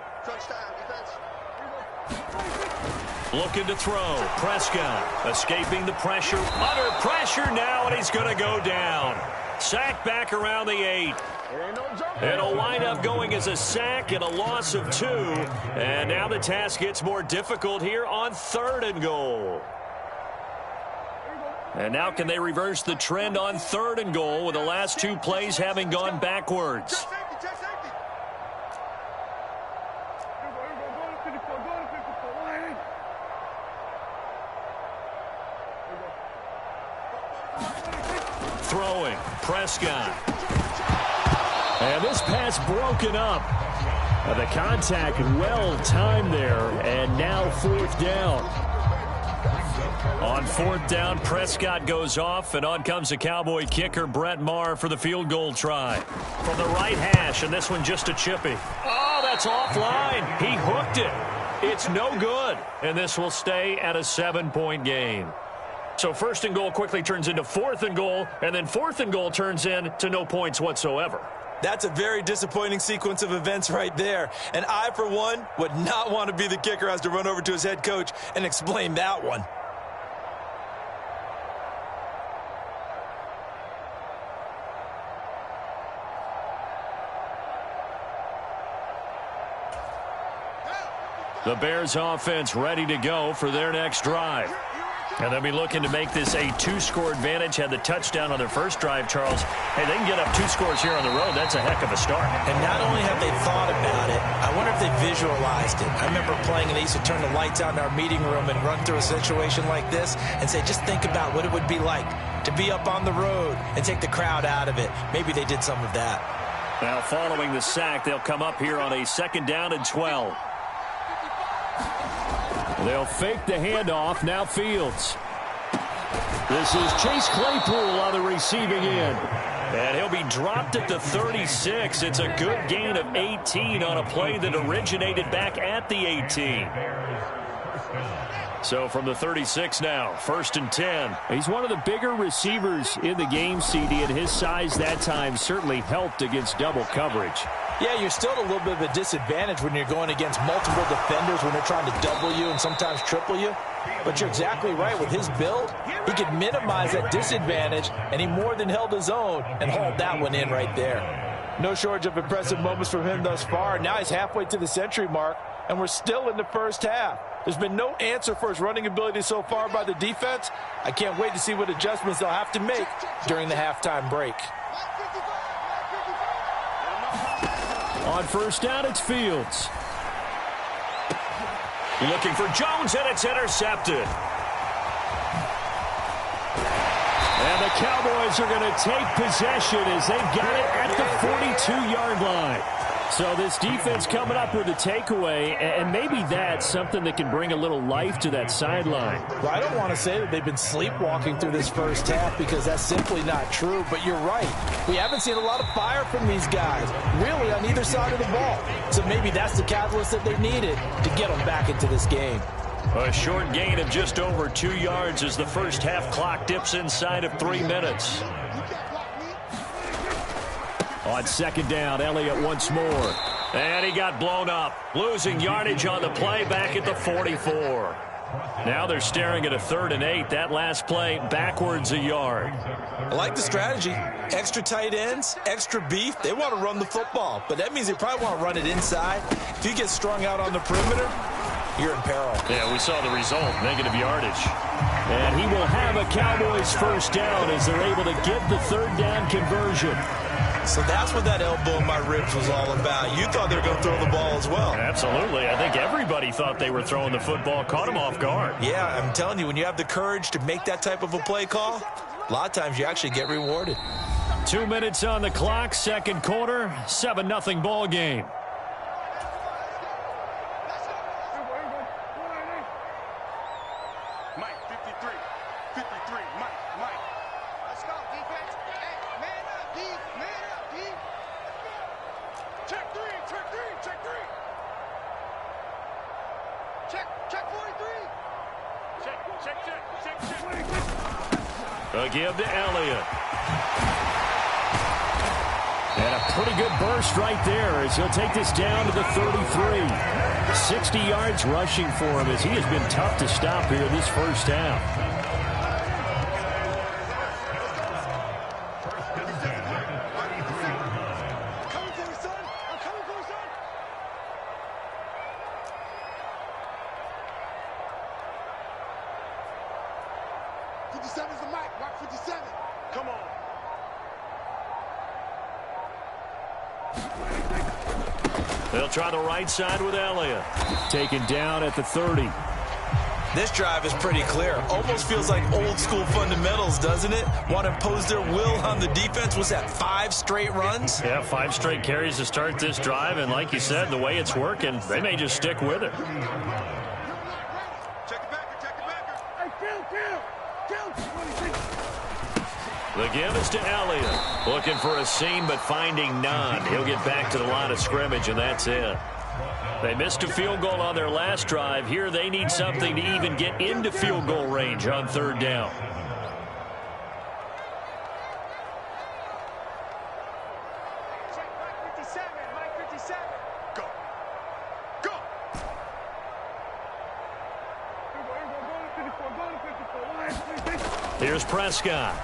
Looking to throw. Prescott escaping the pressure. Under pressure now, and he's going to go down. Sack back around the 8. It'll wind up going as a sack and a loss of 2. And now the task gets more difficult here on third and goal. And now can they reverse the trend on third and goal with the last 2 plays having gone backwards? Throwing, Prescott. And this pass broken up. The contact well timed there, and now fourth down. On fourth down, Prescott goes off, and on comes the Cowboy kicker, Brett Maher, for the field goal try. From the right hash, and this one just a chippy. Oh, that's offline. He hooked it. It's no good, and this will stay at a 7-point game. So first and goal quickly turns into fourth and goal, and then fourth and goal turns into no points whatsoever. That's a very disappointing sequence of events right there. And I, for one, would not want to be the kicker who has to run over to his head coach and explain that one. The Bears offense ready to go for their next drive. And they'll be looking to make this a 2-score advantage. Had the touchdown on their first drive, Charles. Hey, they can get up 2 scores here on the road. That's a heck of a start. And not only have they thought about it, I wonder if they visualized it. I remember playing, and they used to turn the lights out in our meeting room and run through a situation like this and say, just think about what it would be like to be up on the road and take the crowd out of it. Maybe they did some of that. Now, following the sack, they'll come up here on a second down and 12. They'll fake the handoff. Now Fields. This is Chase Claypool on the receiving end. And he'll be dropped at the 36. It's a good gain of 18 on a play that originated back at the 18. So from the 36 now, first and 10. He's one of the bigger receivers in the game, CD, and his size that time certainly helped against double coverage. Yeah, you're still at a little bit of a disadvantage when you're going against multiple defenders, when they're trying to double you and sometimes triple you. But you're exactly right. With his build, he could minimize that disadvantage, and he more than held his own and hauled that one in right there. No shortage of impressive moments from him thus far. Now he's halfway to the century mark, and we're still in the first half. There's been no answer for his running ability so far by the defense. I can't wait to see what adjustments they'll have to make during the halftime break. On first down, it's Fields. Looking for Jones, and it's intercepted. And the Cowboys are going to take possession as they've got it at the 42-yard line. So this defense coming up with a takeaway, and maybe that's something that can bring a little life to that sideline. Well, I don't want to say that they've been sleepwalking through this first half because that's simply not true, but you're right. We haven't seen a lot of fire from these guys, really, on either side of the ball. So maybe that's the catalyst that they needed to get them back into this game. A short gain of just over 2 yards as the first half clock dips inside of 3 minutes. On second down, Elliott once more. And he got blown up, losing yardage on the play back at the 44. Now they're staring at a 3rd and 8. That last play backwards a yard. I like the strategy. Extra tight ends, extra beef. They want to run the football, but that means they probably want to run it inside. If you get strung out on the perimeter, you're in peril. Yeah, we saw the result, negative yardage. And he will have a Cowboys first down as they're able to get the 3rd down conversion. So that's what that elbow in my ribs was all about. You thought they were going to throw the ball as well. Absolutely. I think everybody thought they were throwing the football, caught him off guard. Yeah, I'm telling you, when you have the courage to make that type of a play call, a lot of times you actually get rewarded. 2 minutes on the clock, second quarter, 7-0 ball game. 53, Mike. Let's go, defense. Hey, man up, D. Check three. Check 43. Check. A give to Elliott. And a pretty good burst right there as he'll take this down to the 33. 60 yards rushing for him as he has been tough to stop here this first half. They'll try the right side with Elliott. Taken down at the 30. This drive is pretty clear. Almost feels like old school fundamentals, doesn't it? Want to impose their will on the defense. Was that 5 straight runs? Yeah, 5 straight carries to start this drive. And like you said, the way it's working, they may just stick with it. The give is to Elliott. Looking for a seam, but finding none. He'll get back to the line of scrimmage, and that's it. They missed a field goal on their last drive. Here they need something to even get into field goal range on 3rd down. Mike 57. Go. Here's Prescott.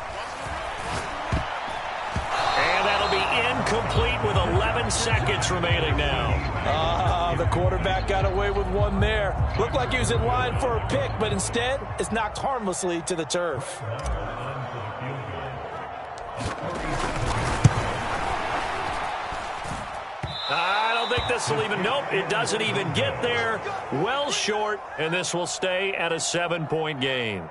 And that'll be incomplete with 11 seconds remaining now. The quarterback got away with one there. Looked like he was in line for a pick, but instead it's knocked harmlessly to the turf. I don't think this will even, nope, it doesn't even get there. Well short, and this will stay at a 7-point game.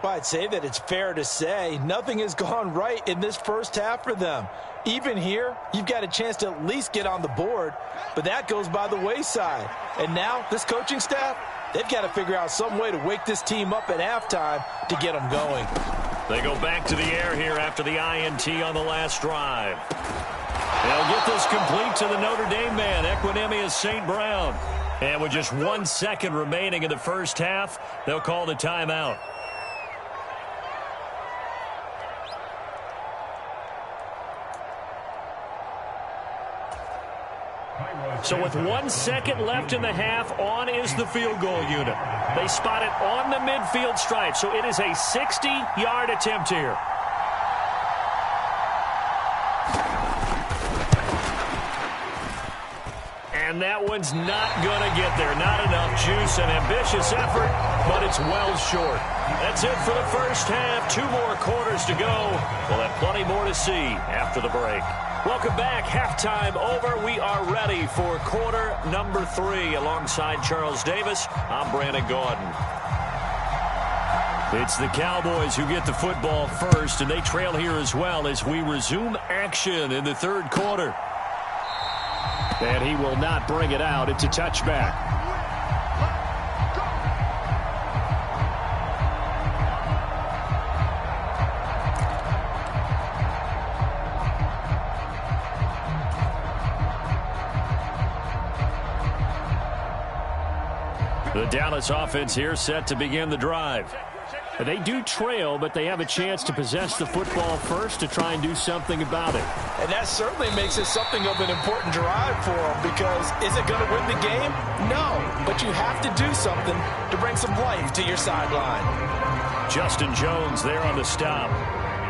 Well, I'd say that it's fair to say nothing has gone right in this first half for them. Even here, you've got a chance to at least get on the board, but that goes by the wayside. And now, this coaching staff, they've got to figure out some way to wake this team up at halftime to get them going. They go back to the air here after the INT on the last drive. They'll get this complete to the Notre Dame man, Equinemius St. Brown. And with just 1 second remaining in the first half, they'll call the timeout. So with 1 second left in the half, on is the field goal unit. They spot it on the midfield stripe, so it is a 60-yard attempt here. And that one's not going to get there. Not enough juice, an ambitious effort, but it's well short. That's it for the first half. 2 more quarters to go. We'll have plenty more to see after the break. Welcome back. Halftime over. We are ready for quarter number 3. Alongside Charles Davis, I'm Brandon Gaudin. It's the Cowboys who get the football first, and they trail here as well as we resume action in the 3rd quarter. And he will not bring it out. It's a touchback. The Dallas offense here set to begin the drive. They do trail, but they have a chance to possess the football first to try and do something about it. And that certainly makes it something of an important drive for them, because is it going to win the game? No, but you have to do something to bring some life to your sideline. Justin Jones there on the stop.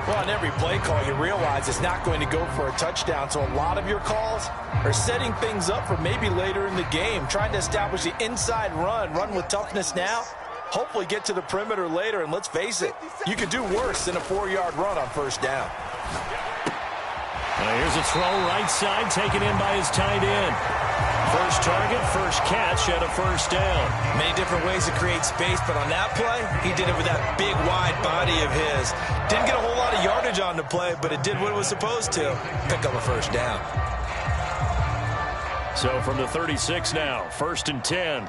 Well, on every play call, you realize it's not going to go for a touchdown, so a lot of your calls are setting things up for maybe later in the game, trying to establish the inside run with toughness now, hopefully get to the perimeter later, and let's face it, you could do worse than a 4-yard run on first down. Here's a throw right side taken in by his tight end. First target, first catch at a first down. Many different ways to create space, but on that play, he did it with that big, wide body of his. Didn't get a whole lot of yardage on the play, but it did what it was supposed to. Pick up a first down. So from the 36 now, 1st and 10.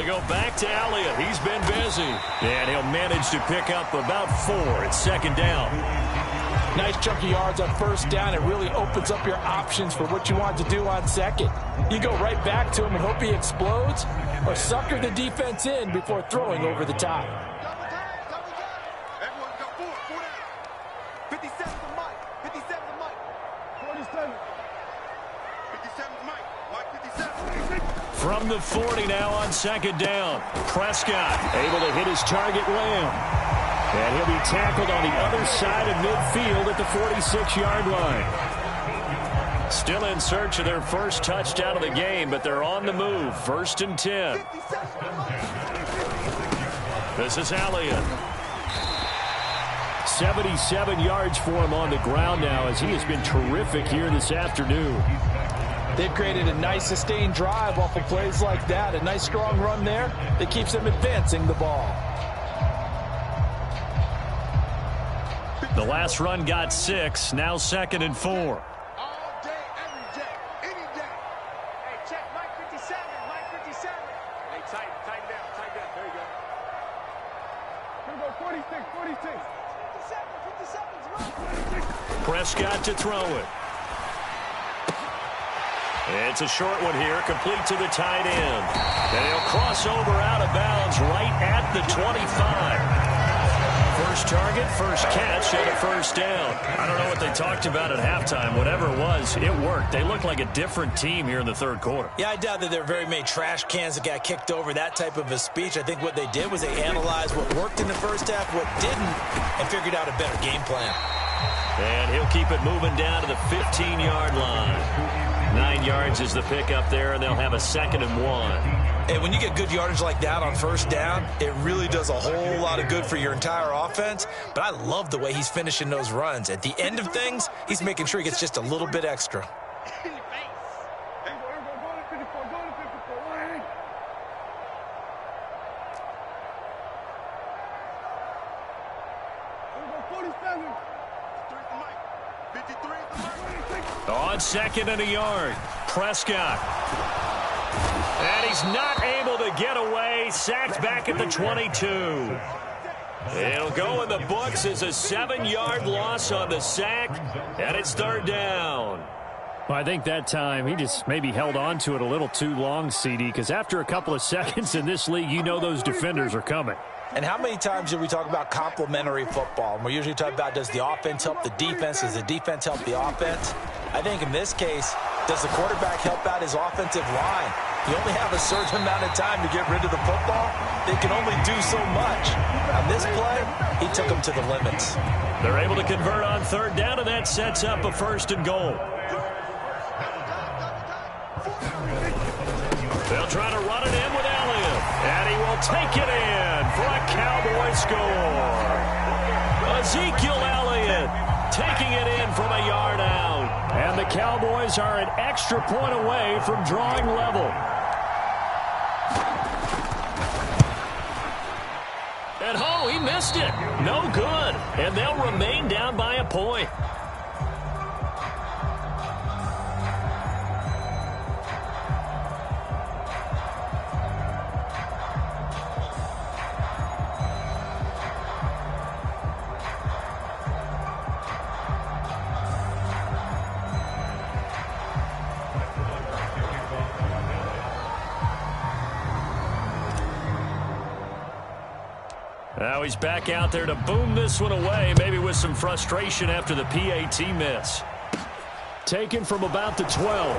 They go back to Elliott. He's been busy. And he'll manage to pick up about 4 at second down. Nice chunk of yards on first down. It really opens up your options for what you want to do on second. You go right back to him and hope he explodes, or sucker the defense in before throwing over the top. Everyone go forward. 57 to Mike. 57 to Mike. 47. 57 to Mike. Mike 57. From the 40 now on second down. Prescott able to hit his target, Lamb. And he'll be tackled on the other side of midfield at the 46-yard line. Still in search of their first touchdown of the game, but they're on the move. 1st and 10. This is Elliott. 77 yards for him on the ground now, as he has been terrific here this afternoon. They've created a nice sustained drive off of plays like that. A nice strong run there that keeps them advancing the ball. The last run got 6, now 2nd and 4. All day, every day, any day. Hey, check Mike 57, Mike 57. Hey, tighten down. There you go. Here we go, 46, 46. 57, Prescott to throw it. It's a short one here, complete to the tight end. And he'll cross over out of bounds right at the 25. First target, first catch, and a first down. I don't know what they talked about at halftime. Whatever it was, it worked. They look like a different team here in the third quarter. Yeah, I doubt that there are very many trash cans that got kicked over, that type of a speech. I think what they did was they analyzed what worked in the first half, what didn't, and figured out a better game plan. And he'll keep it moving down to the 15-yard line. 9 yards is the pickup there, and they'll have a 2nd and 1. And when you get good yardage like that on first down, it really does a whole lot of good for your entire offense. But I love the way he's finishing those runs. At the end of things, he's making sure he gets just a little bit extra. On 2nd and a yard, Prescott. And he's not able to get away. Sacked back at the 22. It'll go in the books as a 7-yard loss on the sack, and it's 3rd down. Well, I think that time he just maybe held on to it a little too long, CD, because after a couple of seconds in this league, you know those defenders are coming. And how many times do we talk about complementary football? And we're usually talking about, does the offense help the defense? Does the defense help the offense? I think in this case, does the quarterback help out his offensive line? You only have a certain amount of time to get rid of the football. They can only do so much. On this play, he took them to the limits. They're able to convert on 3rd down, and that sets up a 1st and goal. They'll try to run it in with Elliott, and he will take it in for a Cowboy score. Ezekiel Elliott taking it in from a yard out. And the Cowboys are an extra point away from drawing level. And oh, he missed it. No good. And they'll remain down by a point. Now he's back out there to boom this one away, maybe with some frustration after the PAT miss. Taken from about the 12.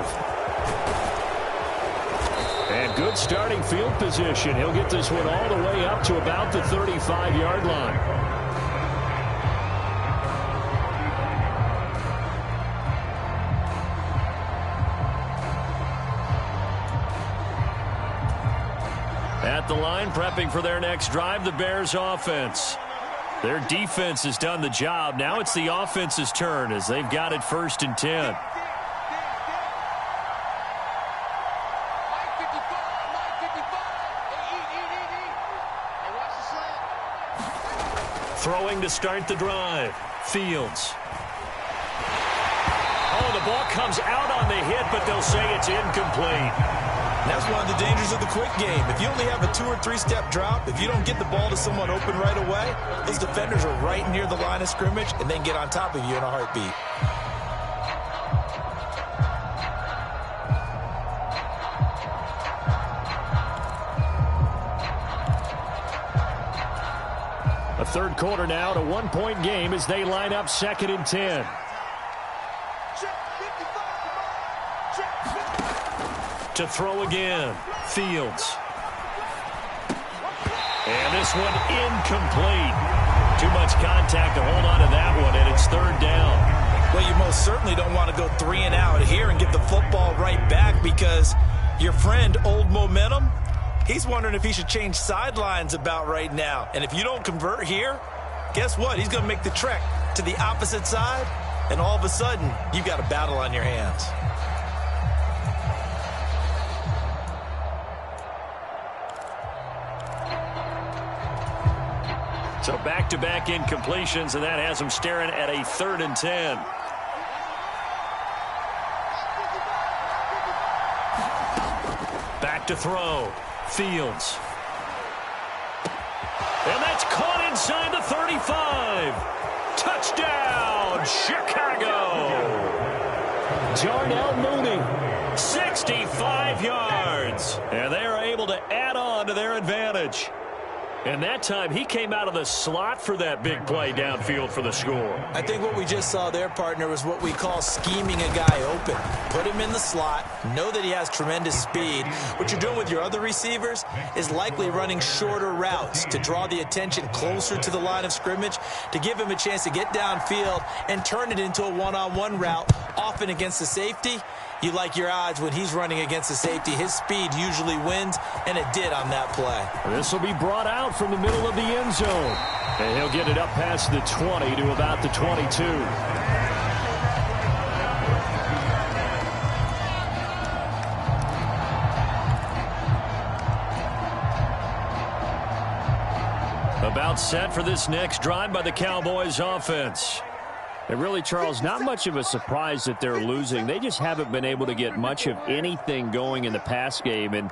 And good starting field position. He'll get this one all the way up to about the 35-yard line. At the line, prepping for their next drive, the Bears offense. Their defense has done the job. Now it's the offense's turn as they've got it 1st and 10. Throwing to start the drive. Fields. Oh, the ball comes out on the hit, but they'll say it's incomplete. And that's one of the dangers of the quick game. If you only have a 2- or 3-step drop, if you don't get the ball to someone open right away, those defenders are right near the line of scrimmage and then get on top of you in a heartbeat. A third quarter now, to 1-point game as they line up 2nd and 10. To throw again, Fields. And this one incomplete. Too much contact to hold on to that one, and it's 3rd down. Well, you most certainly don't want to go 3 and out here and get the football right back, because your friend, Old Momentum, he's wondering if he should change sidelines about right now. And if you don't convert here, guess what? He's going to make the trek to the opposite side, and all of a sudden, you've got a battle on your hands. So back-to-back incompletions, and that has them staring at a 3rd and 10. Back to throw. Fields. And that's caught inside the 35. Touchdown, Chicago. Darnell Mooney, 65 yards. And they are able to add on to their advantage. And that time, he came out of the slot for that big play downfield for the score. I think what we just saw there, partner, was what we call scheming a guy open. Put him in the slot, know that he has tremendous speed. What you're doing with your other receivers is likely running shorter routes to draw the attention closer to the line of scrimmage, to give him a chance to get downfield and turn it into a one-on-one route, often against the safety. You like your odds when he's running against the safety. His speed usually wins, and it did on that play. This will be brought out from the middle of the end zone. And he'll get it up past the 20 to about the 22. About set for this next drive by the Cowboys offense. And really, Charles, not much of a surprise that they're losing. They just haven't been able to get much of anything going in the pass game. And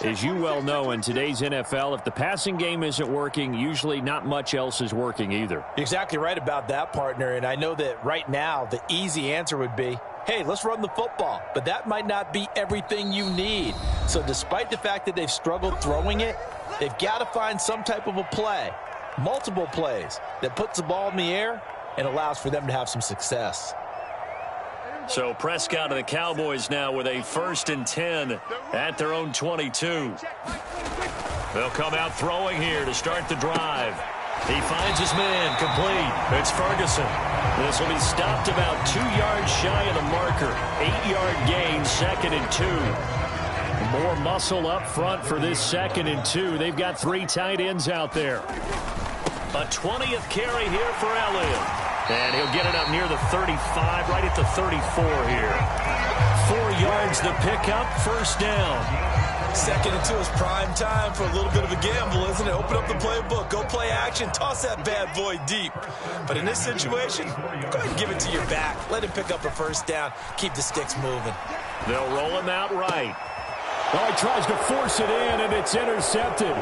as you well know, in today's NFL, if the passing game isn't working, usually not much else is working either. You're exactly right about that, partner. And I know that right now the easy answer would be, hey, let's run the football. But that might not be everything you need. So despite the fact that they've struggled throwing it, they've got to find some type of a play, multiple plays, that puts the ball in the air and allows for them to have some success. So Prescott and the Cowboys now with a 1st and 10 at their own 22. They'll come out throwing here to start the drive. He finds his man, complete. It's Ferguson. This will be stopped about 2 yards shy of the marker. 8-yard gain, 2nd and 2. More muscle up front for this 2nd and 2. They've got 3 tight ends out there. A 20th carry here for Elliott. And he'll get it up near the 35, right at the 34 here. 4 yards the pickup, 1st down. 2nd and 2 is prime time for a little bit of a gamble, isn't it? Open up the playbook, go play action, toss that bad boy deep. But in this situation, go ahead and give it to your back. Let him pick up a 1st down, keep the sticks moving. They'll roll him out right. Oh, he tries to force it in, and it's intercepted.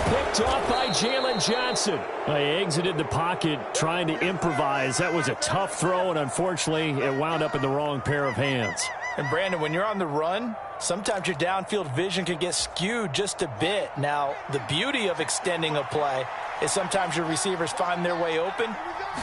Picked off by Jalen Johnson. He exited the pocket trying to improvise. That was a tough throw, and unfortunately, it wound up in the wrong pair of hands. And, Brandon, when you're on the run, sometimes your downfield vision can get skewed just a bit. Now, the beauty of extending a play is sometimes your receivers find their way open,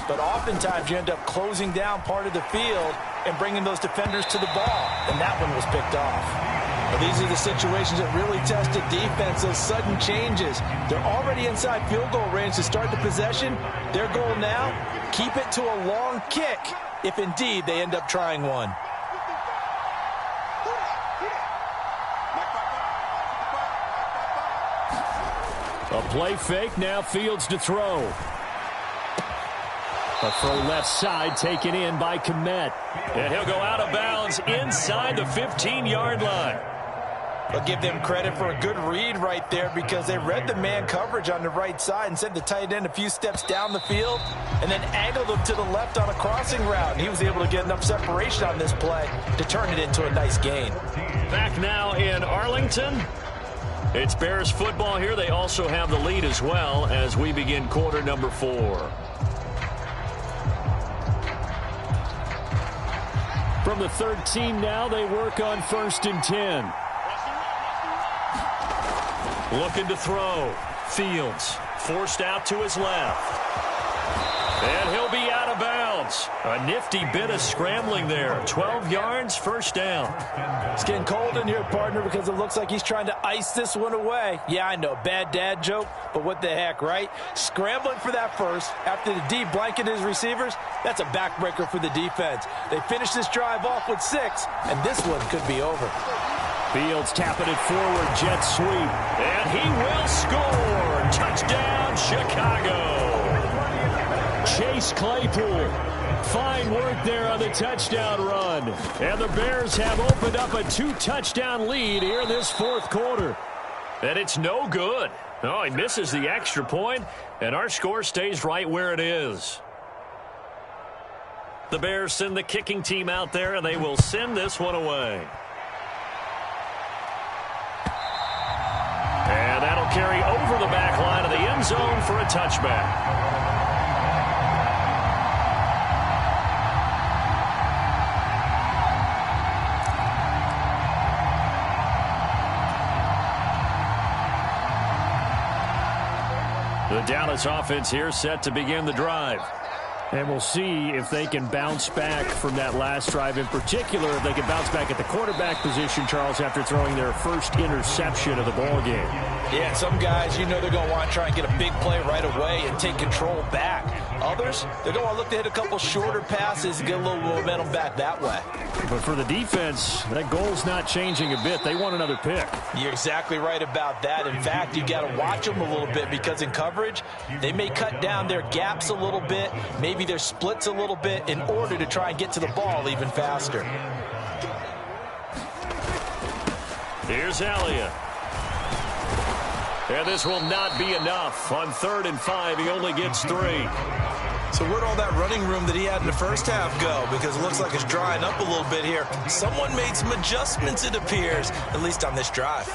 but oftentimes you end up closing down part of the field and bringing those defenders to the ball, and that one was picked off. Well, these are the situations that really test a defense, those sudden changes. They're already inside field goal range to start the possession. Their goal now, keep it to a long kick if indeed they end up trying one. A play fake, now Fields to throw. A throw left side taken in by Kmet. And he'll go out of bounds inside the 15-yard line. I'll give them credit for a good read right there because they read the man coverage on the right side and sent the tight end a few steps down the field and then angled him to the left on a crossing route. And he was able to get enough separation on this play to turn it into a nice gain. Back now in Arlington. It's Bears football here. They also have the lead as well as we begin quarter number 4. From the 13 now, they work on 1st and 10. Looking to throw. Fields forced out to his left. And he'll be out of bounds. A nifty bit of scrambling there. 12 yards, first down. It's getting cold in here, partner, because it looks like he's trying to ice this one away. Yeah, I know, bad dad joke, but what the heck, right? Scrambling for that first after the D blanketed his receivers, that's a backbreaker for the defense. They finish this drive off with 6, and this one could be over. Fields tapping it forward, jet sweep. And he will score. Touchdown, Chicago. Chase Claypool. Fine work there on the touchdown run. And the Bears have opened up a 2-touchdown lead here in this 4th quarter. And it's no good. Oh, he misses the extra point, and our score stays right where it is. The Bears send the kicking team out there, and they will send this one away. And that'll carry over the back line of the end zone for a touchback. The Dallas offense here set to begin the drive. And we'll see if they can bounce back from that last drive, in particular if they can bounce back at the quarterback position, Charles, after throwing their first interception of the ball game. Yeah, some guys, you know they're going to want to try and get a big play right away and take control back. Others, they're going to want to look to hit a couple shorter passes and get a little momentum back that way. But for the defense, that goal's not changing a bit. They want another pick. You're exactly right about that. In fact, you got to watch them a little bit because in coverage, they may cut down their gaps a little bit, maybe their splits a little bit in order to try and get to the ball even faster. Here's Elliott. And this will not be enough. On 3rd and 5, he only gets 3. So where'd all that running room that he had in the first half go? Because it looks like it's drying up a little bit here. Someone made some adjustments, it appears, at least on this drive.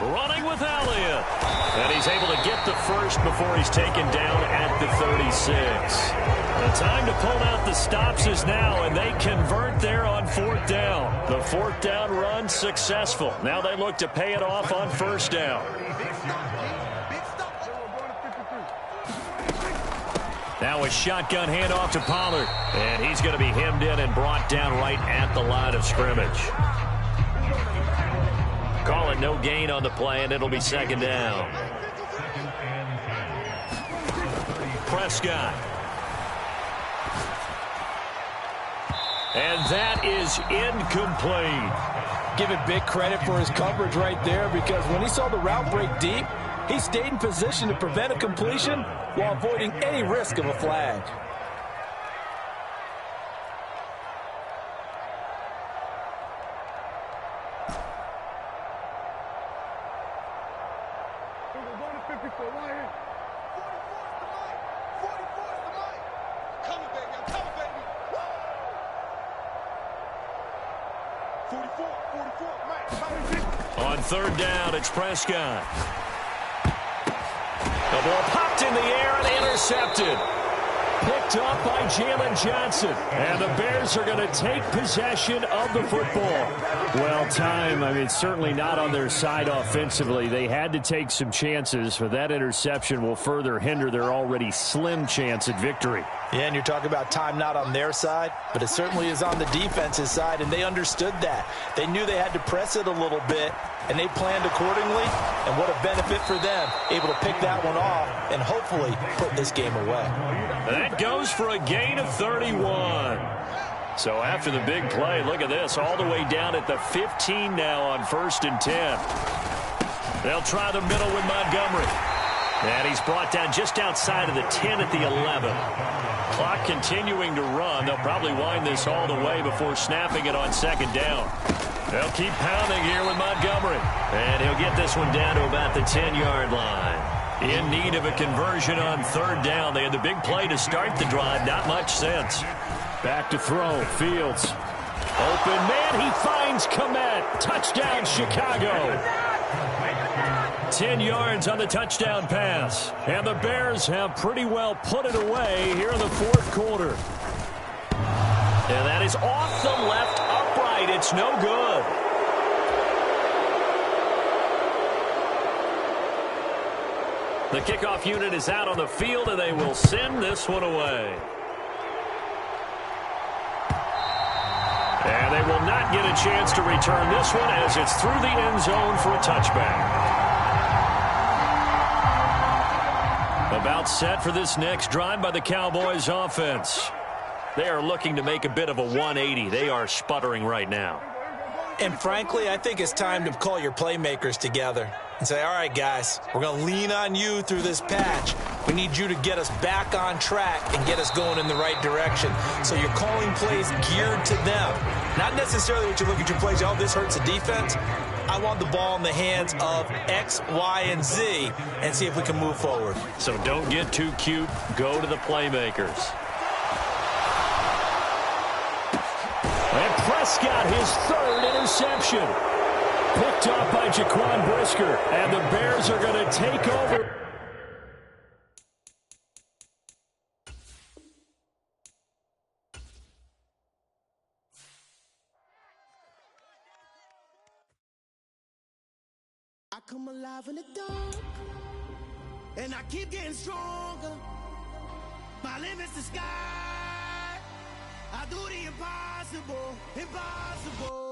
Running with Elliott. And he's able to get the first before he's taken down at the 36. The time to pull out the stops is now, and they convert there on 4th down. The 4th down run successful. Now they look to pay it off on 1st down. Now a shotgun handoff to Pollard. And he's going to be hemmed in and brought down right at the line of scrimmage. Call it no gain on the play, and it'll be 2nd down. Prescott. And that is incomplete. Give it big credit for his coverage right there because when he saw the route break deep, he stayed in position to prevent a completion while avoiding any risk of a flag. On 3rd down, it's Prescott. The ball popped in the air and intercepted. Picked up by Jalen Johnson. And the Bears are going to take possession of the football. Well, time, I mean, certainly not on their side offensively. They had to take some chances, but that interception will further hinder their already slim chance at victory. Yeah, and you're talking about time not on their side, but it certainly is on the defense's side, and they understood that. They knew they had to press it a little bit, and they planned accordingly, and what a benefit for them, able to pick that one off and hopefully put this game away. That goes for a gain of 31. So after the big play, look at this, all the way down at the 15 now on 1st and 10. They'll try the middle with Montgomery. And he's brought down just outside of the 10 at the 11. Clock continuing to run. They'll probably wind this all the way before snapping it on second down. They'll keep pounding here with Montgomery. And he'll get this one down to about the 10-yard line. In need of a conversion on third down. They had the big play to start the drive. Not much sense. Back to throw. Fields. Open man. He finds Komet. Touchdown, Chicago. 10 yards on the touchdown pass. And the Bears have pretty well put it away here in the fourth quarter. And that is off the left upright. It's no good. The kickoff unit is out on the field, and they will send this one away. And they will not get a chance to return this one as it's through the end zone for a touchback. About set for this next drive by the Cowboys offense. They are looking to make a bit of a 180. They are sputtering right now. And frankly, I think it's time to call your playmakers together and say, all right, guys, we're going to lean on you through this patch. We need you to get us back on track and get us going in the right direction. So you're calling plays geared to them. Not necessarily what you look at your plays, oh, this hurts the defense. I want the ball in the hands of X, Y, and Z and see if we can move forward. So don't get too cute. Go to the playmakers. And Prescott, his third interception. Picked up by Jaquan Brisker. And the Bears are going to take over. I come alive in the dark, and I keep getting stronger. My limit's the sky. I do the impossible, impossible.